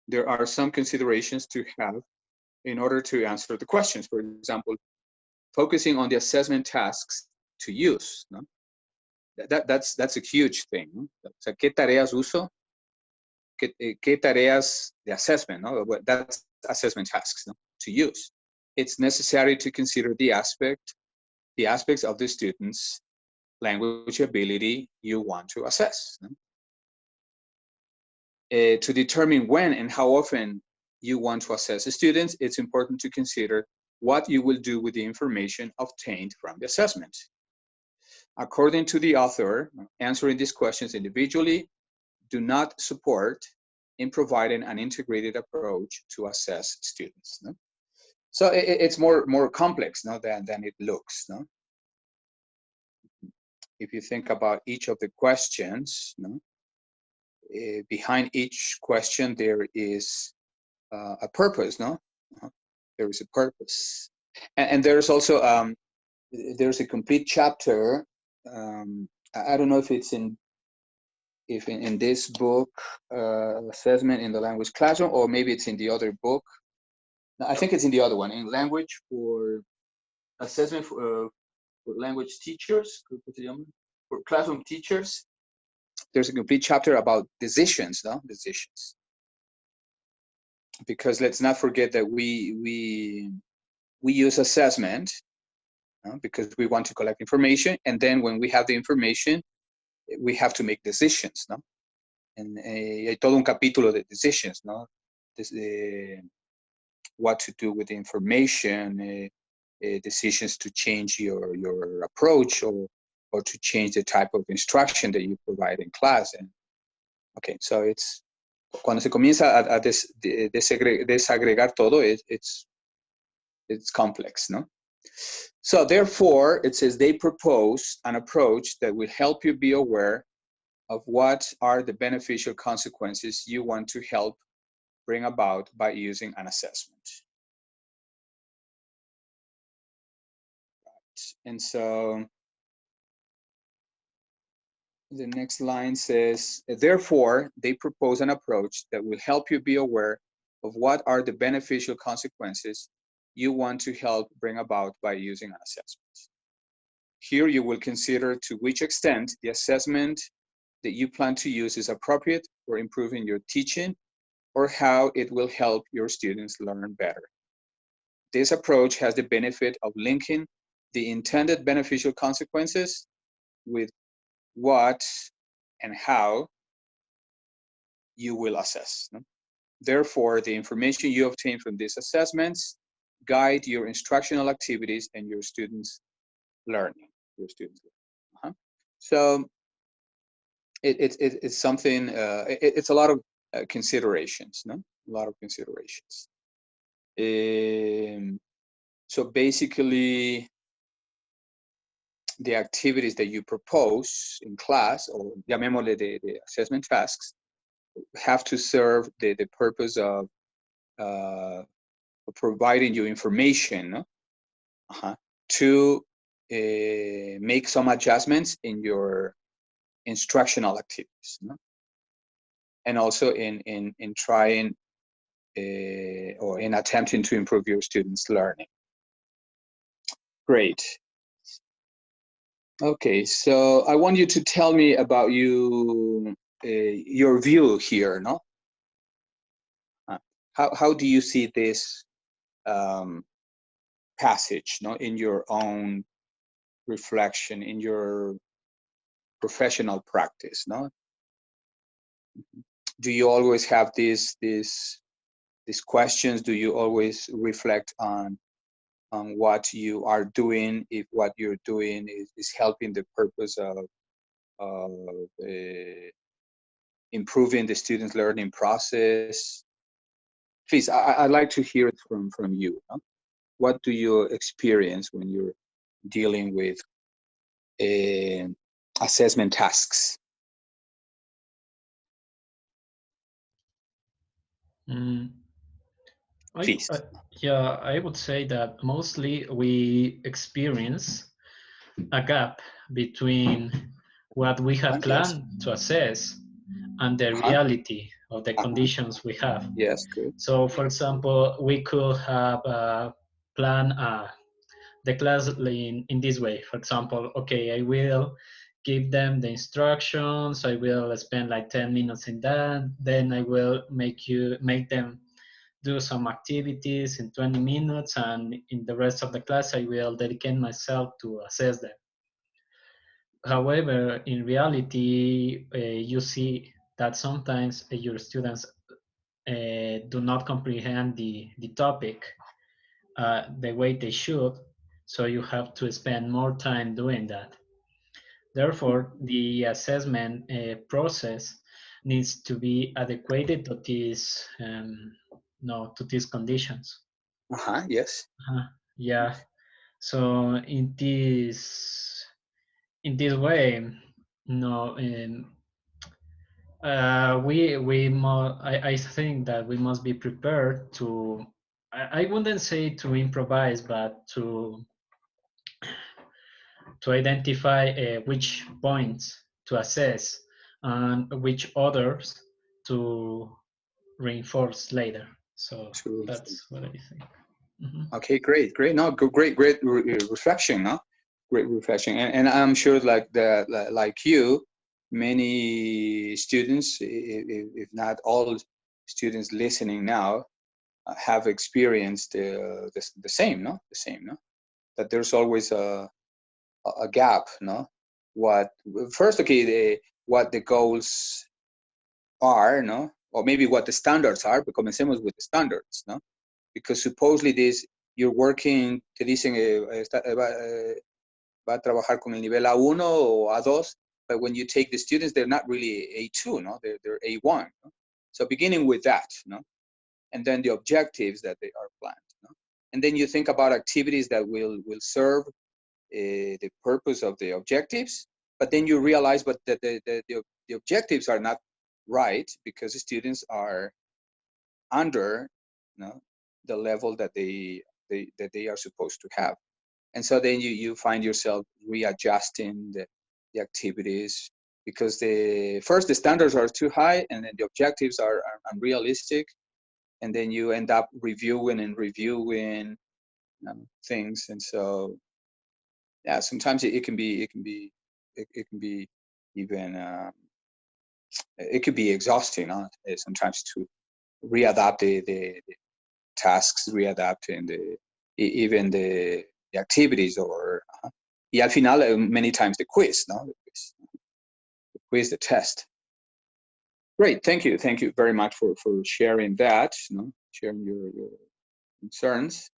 there are some considerations to have in order to answer the questions. For example, focusing on the assessment tasks to use. ¿No? That's a huge thing. ¿No? O sea, ¿qué tareas uso? ¿Qué tareas de assessment? ¿No? That's assessment tasks, ¿no? To use. It's necessary to consider the aspects of the student's language ability you want to assess. ¿No? To determine when and how often you want to assess the students, it's important to consider what you will do with the information obtained from the assessment. According to the author, answering these questions individually do not support in providing an integrated approach to assess students. No? So it's more complex, no, than it looks. No? If you think about each of the questions, no, behind each question there is a purpose. No, there is a purpose, and there's also there's a complete chapter. I don't know if it's in this book, assessment in the language classroom, or maybe it's in the other book. No, I think it's in the other one, in language for assessment for language teachers, for classroom teachers. There's a complete chapter about decisions, no? Decisions. Because let's not forget that we use assessment because we want to collect information, and then when we have the information, we have to make decisions, no? And hay todo un capítulo de decisions, no? What to do with the information, decisions to change your approach or to change the type of instruction that you provide in class. And okay, so it's cuando se comienza a desagregar todo, it's complex, no? So therefore, it says they propose an approach that will help you be aware of what are the beneficial consequences you want to help bring about by using an assessment. Right. And so the next line says, therefore, they propose an approach that will help you be aware of what are the beneficial consequences you want to help bring about by using an assessment. Here you will consider to which extent the assessment that you plan to use is appropriate for improving your teaching or how it will help your students learn better. This approach has the benefit of linking the intended beneficial consequences with what and how you will assess. No? Therefore, the information you obtain from these assessments guide your instructional activities and your students' learning. So it's something. It's a lot of considerations. No, a lot of considerations. So basically, the activities that you propose in class, or llamémosle the assessment tasks, have to serve the purpose of providing you information, no? To make some adjustments in your instructional activities, no? And also in trying or in attempting to improve your students' learning. Great. Okay, so I want you to tell me about your view here, no? How do you see this passage, no, in your own reflection, in your professional practice, no? Do you always have these questions? Do you always reflect on what you are doing, if what you're doing is helping the purpose of improving the students' learning process? Please, I'd like to hear it from you. No? What do you experience when you're dealing with assessment tasks? Please. Yeah, I would say that mostly we experience a gap between what we have Yes. planned to assess and the reality of the conditions we have. Yes, good. So, for example, we could have planned the class in this way. For example, okay, I will give them the instructions. I will spend like 10 minutes in that. Then I will make them do some activities in 20 minutes, and in the rest of the class, I will dedicate myself to assess them. However, in reality, you see that sometimes your students do not comprehend the topic the way they should, so you have to spend more time doing that. Therefore, the assessment process needs to be adequate to these to these conditions. Yes. Yeah. So in this way, I think that we must be prepared to. I wouldn't say to improvise, but to identify which points to assess and which others to reinforce later. So that's what I think. Okay, great. No, great reflection, no? Great reflection, and I'm sure like you, many students, if not all students listening now, have experienced the same, no? The same, no? That there's always a gap, no? What the goals are, no? Or maybe what the standards are, but comencemos with the standards, no? Because supposedly you're working, te dicen, va a trabajar con el nivel A1 o A2, but when you take the students, they're not really A2, no? They're A1, no? So beginning with that, no? And then the objectives that they are planned, no? And then you think about activities that will serve the purpose of the objectives, but then you realize that the objectives are not right because the students are under, the level that they are supposed to have. And so then you find yourself readjusting the activities because the standards are too high and then the objectives are unrealistic, and then you end up reviewing things. And so yeah, sometimes it can be even it could be exhausting, sometimes to readapt the tasks, readapting even the activities, or y al final many times the quiz, no? The test. Great, thank you very much for sharing that, sharing your concerns.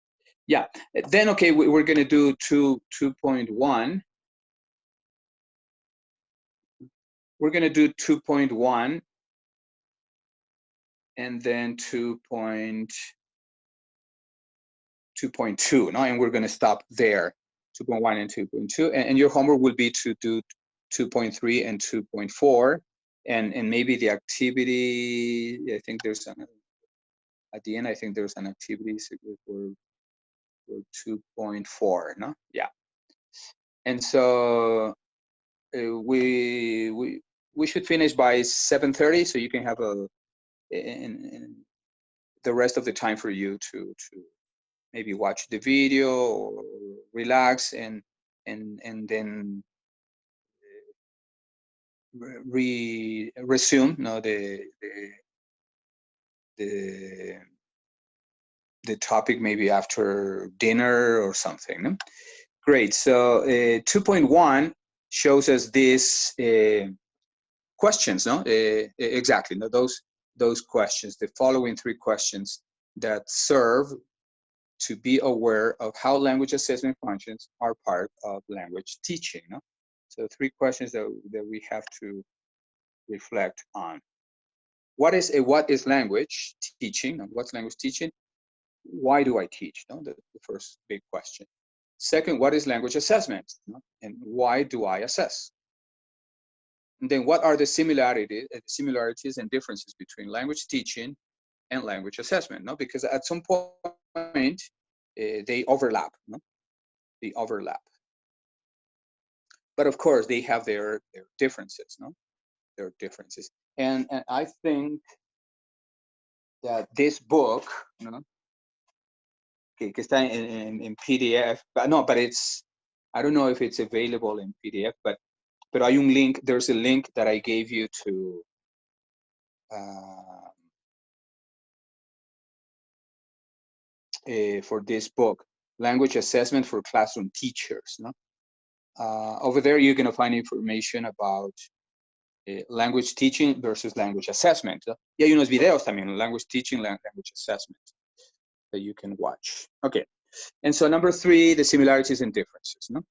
Yeah, then okay, we're going to do 2.1. We're going to do 2.1 and then 2.2, no? And we're going to stop there, 2.1 and 2.2. And your homework will be to do 2.3 and 2.4. And maybe the activity, I think there's at the end, I think there's an activity for 2.4, no? Yeah. And so we should finish by 7:30, so you can have the rest of the time for you to maybe watch the video or relax and then resume the topic maybe after dinner or something, no? Great. So 2.1 shows us these questions, no? Exactly, no? Those questions, the following 3 questions that serve to be aware of how language assessment functions are part of language teaching, no? So 3 questions that we have to reflect on. What is language teaching? What's language teaching? Why do I teach? No? The first big question. Second, what is language assessment? No? And why do I assess? And then what are the similarities and differences between language teaching and language assessment? No? Because at some point, they overlap. No? They overlap. but of course they have their differences, no? Their differences. And I think that this book, no, que está en PDF, but it's, I don't know if it's available in PDF, but hay un link, there's a link that I gave you to for this book, Language Assessment for Classroom Teachers, no? Over there, you're gonna find information about language teaching versus language assessment. Y hay unos videos también, language teaching, language assessment, that you can watch. Okay, and so number 3, the similarities and differences, no?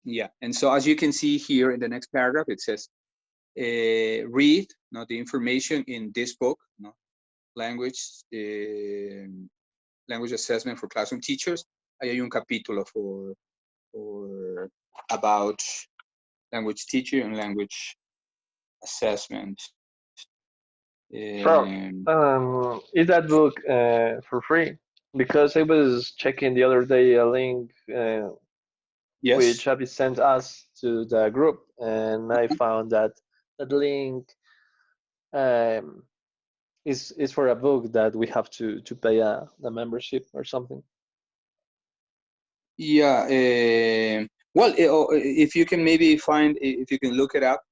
Yeah, and so as you can see here in the next paragraph, it says, read, no, the information in this book, no, language assessment for classroom teachers. Ahí hay un capítulo for about language teaching and language assessment. Is that book for free? Because I was checking the other day a link Yes. which Abby sent us to the group, and I found that that link is for a book that we have to pay a membership or something. Yeah. Well, if you can maybe find, if you can look it up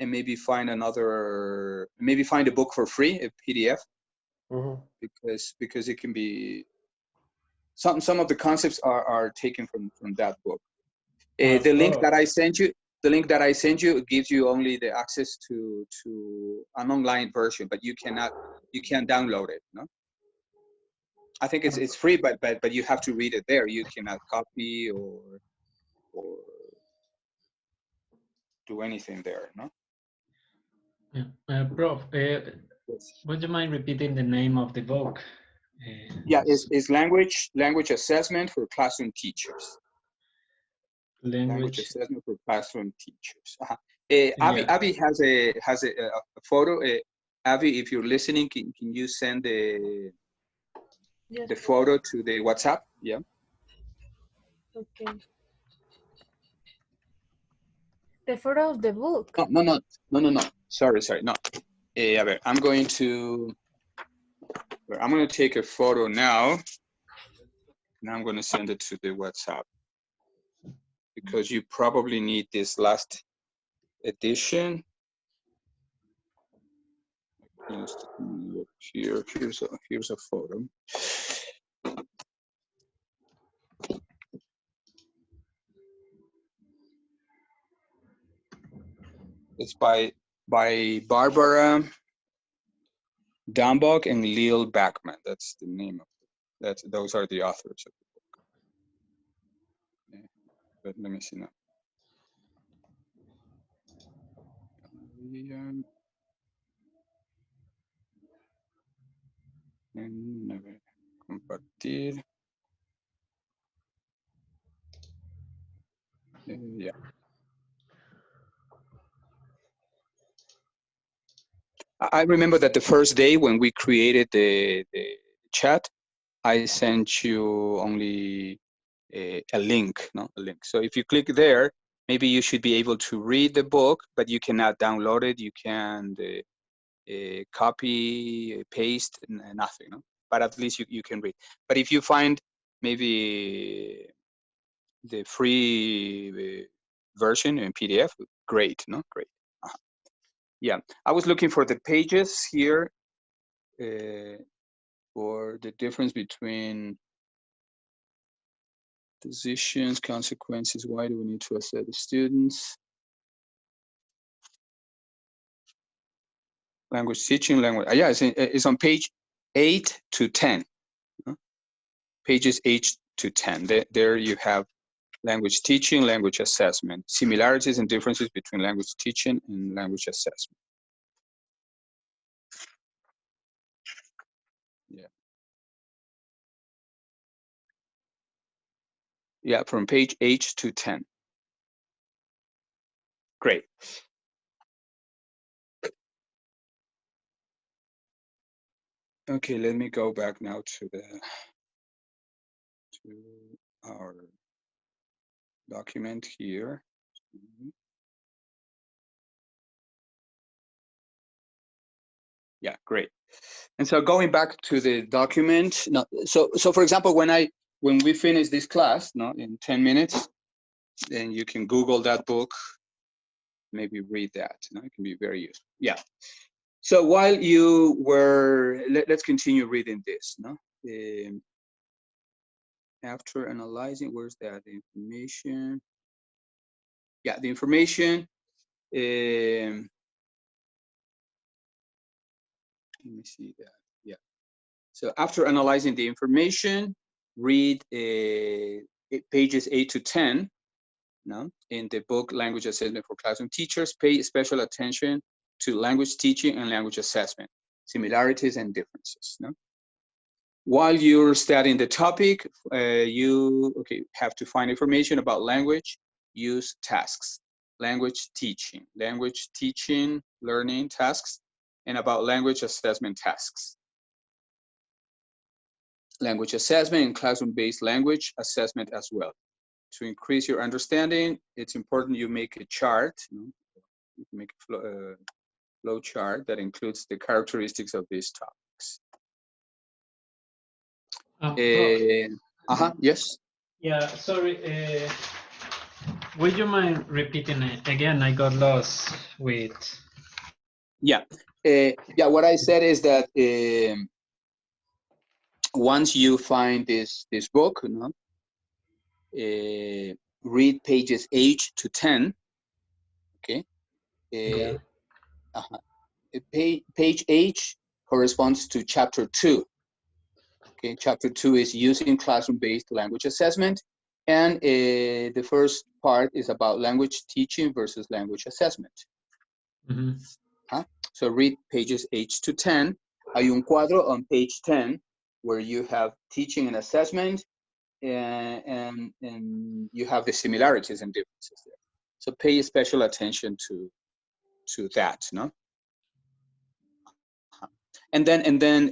and maybe find another, maybe find a book for free, a PDF, because it can be, some of the concepts are taken from that book. The link that I sent you, gives you only the access to an online version, but you can't download it, no? I think it's free, but you have to read it there. You cannot copy or do anything there, no? Yeah. Prof, would you mind repeating the name of the book? Yeah, it's language assessment for classroom teachers. Language assessment for classroom teachers. Abby has a photo. Abby, if you're listening, can you send the photo to the WhatsApp? Yeah. Okay. The photo of the book. No. Sorry. No. I'm going to take a photo now, and I'm going to send it to the WhatsApp, because you probably need this last edition. Here's a photo. It's by Barbara Dambach and Lil Backman. That's the name of it. Those are the authors of the book. Yeah. But let me see now. Compartir. Yeah. I remember that the first day when we created the chat, I sent you only a link, no? A link. So if you click there, maybe you should be able to read the book, but you cannot download it. You can copy, paste, nothing, no? But at least you can read. But if you find maybe the free version in PDF, great, no? Great. Yeah, I was looking for the pages here for the difference between decisions, consequences. Why do we need to assess the students? Language teaching, yeah, it's on page 8 to 10. Pages 8 to 10. There you have language teaching, language assessment, similarities and differences between language teaching and language assessment. Yeah. Yeah, from page 8 to 10. Great. Okay, let me go back now to the our document here. Yeah, great. And so going back to the document, no, so for example, when we finish this class, no, in 10 minutes, then you can Google that book, maybe read that. No, it can be very useful. Yeah. So while you were, let's continue reading this. No, after analyzing, where's that information? Yeah, the information. Let me see that. Yeah. So after analyzing the information, read pages 8 to 10. No, in the book Language Assessment for Classroom Teachers. Pay special attention to language teaching and language assessment, similarities and differences. No? While you're studying the topic, you have to find information about language use tasks, language teaching, learning tasks, and about language assessment tasks. Language assessment and classroom-based language assessment as well. To increase your understanding, it's important you make a chart. You can make a flow chart that includes the characteristics of these topics. Yes. Yeah, sorry. Would you mind repeating it again? I got lost with. Yeah. What I said is that once you find this book, you know, read pages 8 to 10. Okay. Page 8 corresponds to chapter 2. Okay, chapter 2 is using classroom-based language assessment, and the first part is about language teaching versus language assessment. So read pages 8 to 10. Hay un cuadro on page 10 where you have teaching and assessment, and you have the similarities and differences there. So pay special attention to that, no? And then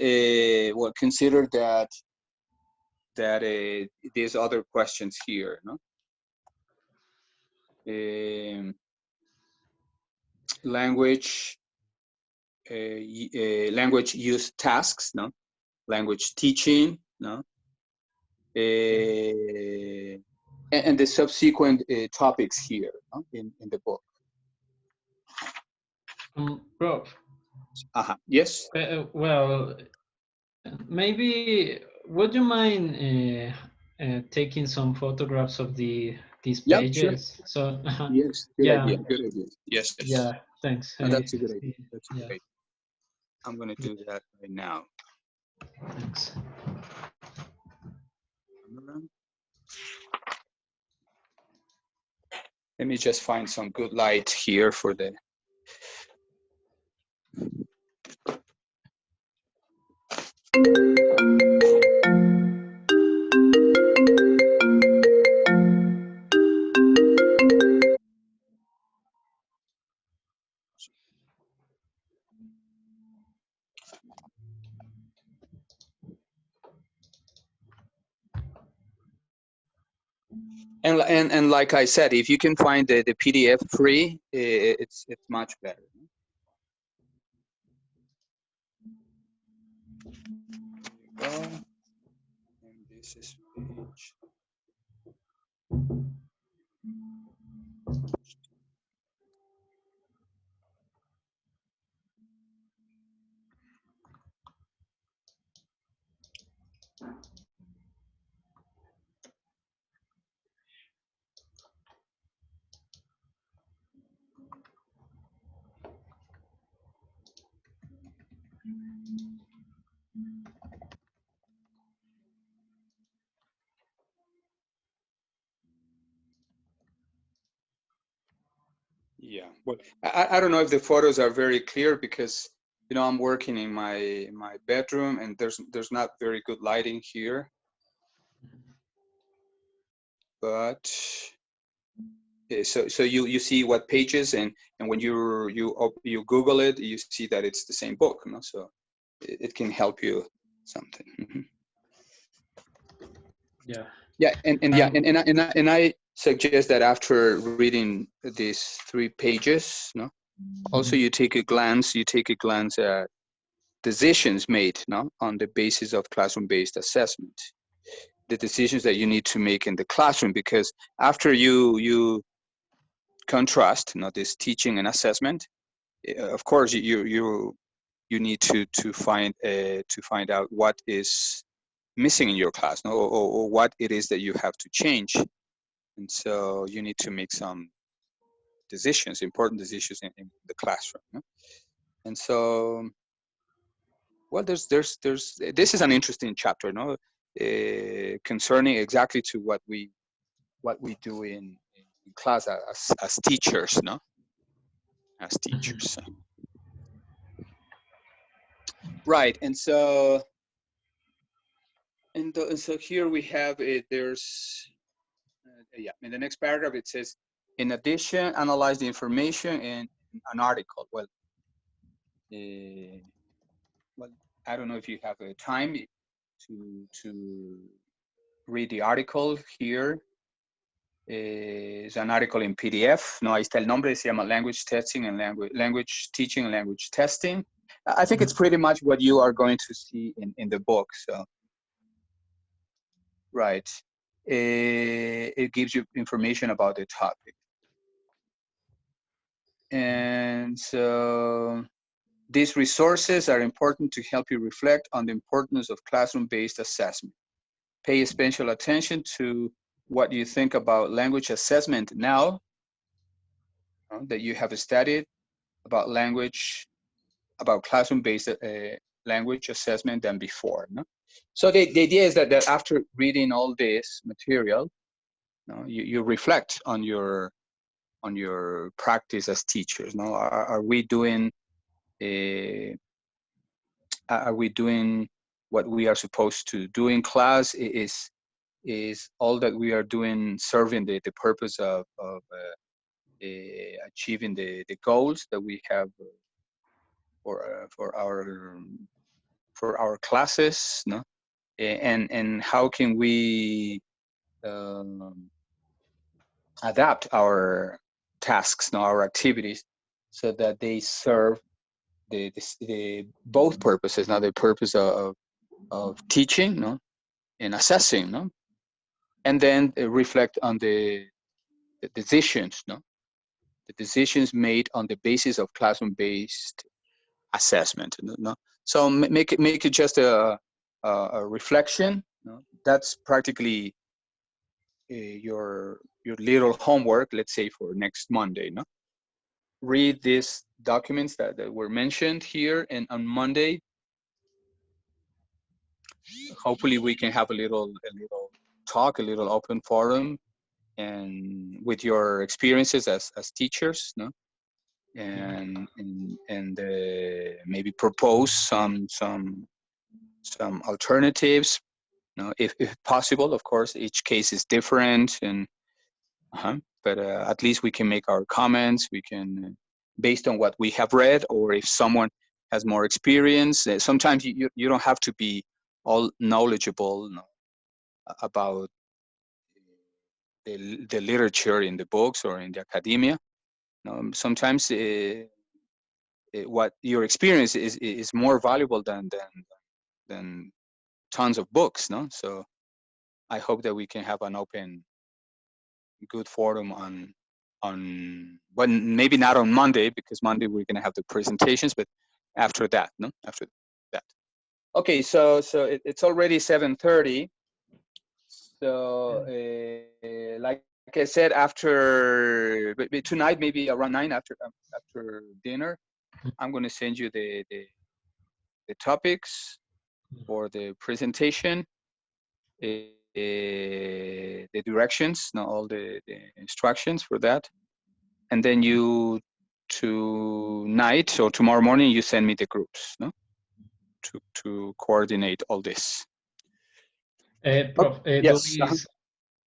well, consider that there's other questions here, no? Language use tasks, no? Language teaching, no? And the subsequent topics here, no? in the book. Prof. Yes. Well, maybe would you mind taking some photographs of these pages? Sure. So yes, good idea. Good idea. Yes. Yeah, thanks. No, that's a good idea. That's yeah. great. I'm going to do that right now. Thanks. Let me just find some good light here for the. And like I said, if you can find the PDF free, it's much better. There you go. And this is page. Yeah, well, I don't know if the photos are very clear because, you know, I'm working in my bedroom and there's not very good lighting here. But so you see what pages, and when you Google it, you see that it's the same book, you know? So it can help you something. Yeah. Yeah, and I suggest that after reading these 3 pages, no, also you take a glance at decisions made, no, on the basis of classroom-based assessment, the decisions that you need to make in the classroom, because after you contrast, you know, this teaching and assessment, of course you need to find out what is missing in your class, no, or what it is that you have to change. And so you need to make some decisions, important decisions in the classroom, no? And so, well, there's this is an interesting chapter, no, concerning exactly to what we do in class as teachers, no, as teachers. So. Right, and so so here we have it. There's yeah, in the next paragraph it says, in addition, analyze the information in an article. Well, well, I don't know if you have a time to read the article here. Es an article in PDF. No, ahí está el nombre. Se llama Language Testing and Language Teaching and Language Testing. I think it's pretty much what you are going to see in the book. So, right. It gives you information about the topic. And so these resources are important to help you reflect on the importance of classroom-based assessment. Pay special attention to what you think about language assessment now that you have studied about classroom-based language assessment than before. No? So the idea is that after reading all this material, you reflect on your practice as teachers. No, are we doing what we are supposed to do in class? Is all that we are doing serving the purpose of achieving the goals that we have for our classes, no? And how can we adapt our tasks, no, our activities, so that they serve the both purposes, now the purpose of teaching, no, and assessing, no, and then reflect on the decisions, no, the decisions made on the basis of classroom-based assessment, no. So make it just a reflection, no? That's practically your little homework, let's say, for next Monday, no. Read these documents that were mentioned here, and on Monday, hopefully we can have a little talk, a little open forum, and with your experiences as teachers, no, and maybe propose some alternatives, no, if possible. Of course, each case is different, and but at least we can make our comments. We can, based on what we have read, or if someone has more experience. Sometimes you don't have to be all knowledgeable, no, about the literature in the books or in the academia. No, sometimes what your experience is more valuable than tons of books, no. So I hope that we can have an open, good forum on well, maybe not on Monday, because Monday we're going to have the presentations, but after that, no, after that. Okay, so it's already 7:30. So like I said, after tonight, maybe around 9, after dinner, I'm going to send you the topics for the presentation, the directions, all the instructions for that, and then you tonight or tomorrow morning you send me the groups, no, to coordinate all this. Prof, yes.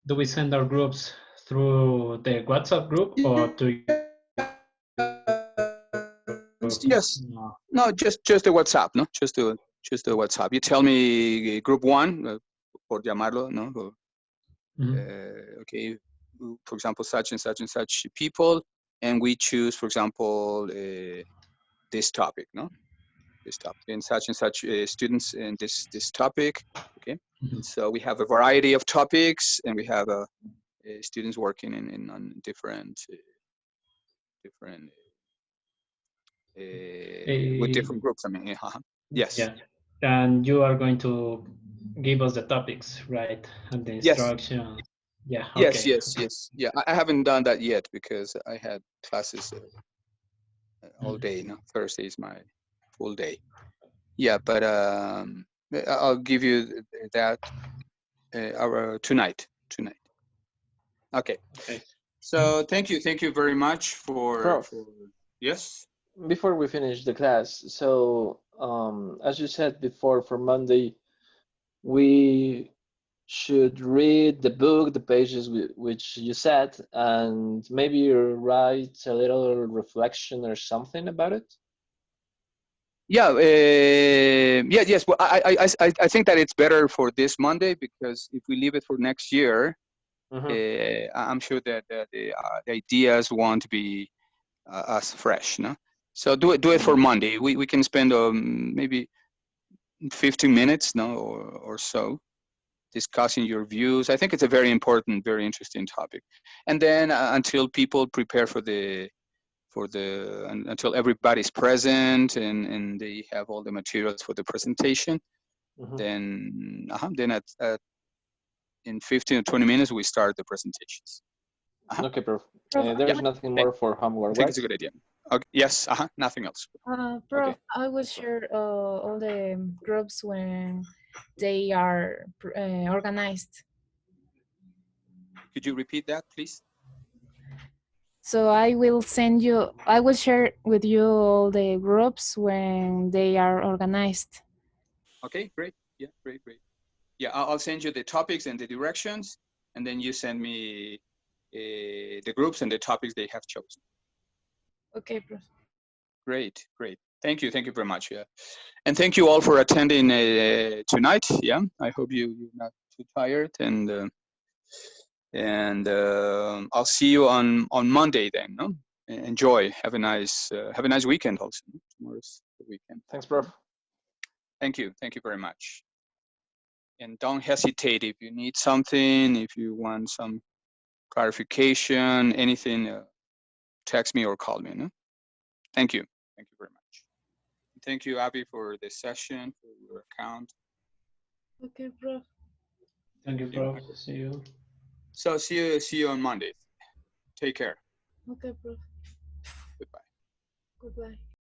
Do we send our groups through the WhatsApp group, or do you? Yes. No, just the WhatsApp, no, just the WhatsApp. You tell me group 1, por llamarlo, no, Okay, for example, such and such and such people, and we choose, for example, this topic, no? This topic, and such students in this topic, okay? And so we have a variety of topics, and we have students working on different with different groups. I mean, yes. Yeah, and you are going to give us the topics, right? And the instruction. Yeah. Yes, Okay. yes. Yeah, I haven't done that yet because I had classes all day. No, Thursday is my full day. Yeah, but I'll give you that tonight. Okay. Okay. So thank you very much Prof. Yes. Before we finish the class, so as you said before, for Monday, we should read the book, the pages which you said, and maybe write a little reflection or something about it. Yeah. Yes. Well, I think that it's better for this Monday because if we leave it for next year, I'm sure that the ideas won't be as fresh, no? So do it for Monday. We can spend maybe 15 minutes, no, or so, discussing your views. I think it's a very important, very interesting topic. And then until people prepare until everybody's present and they have all the materials for the presentation, then in 15 or 20 minutes we start the presentations. Okay, Prof. There's nothing more for homework, I think right? it's a good idea. Okay. Yes. Nothing else. Prof, Okay. I will share all the groups when they are organized. Could you repeat that, please? So I will share with you all the groups when they are organized. Okay, great. Yeah, great. Yeah, I'll send you the topics and the directions, and then you send me the groups and the topics they have chosen. Okay, Prof. Great. Thank you very much. Yeah, and thank you all for attending tonight. Yeah, I hope you're not too tired, and I'll see you on Monday then. No? Enjoy. Have a nice weekend also. Tomorrow's the weekend. Thanks, Prof. Thank you very much. And don't hesitate if you need something, if you want some clarification, anything, text me or call me. No? Thank you very much. Thank you, Abby, for this session, for your account. Okay, Prof. Thank you, Prof. See you. So see you on Monday. Take care. Okay, Prof. Goodbye. Goodbye.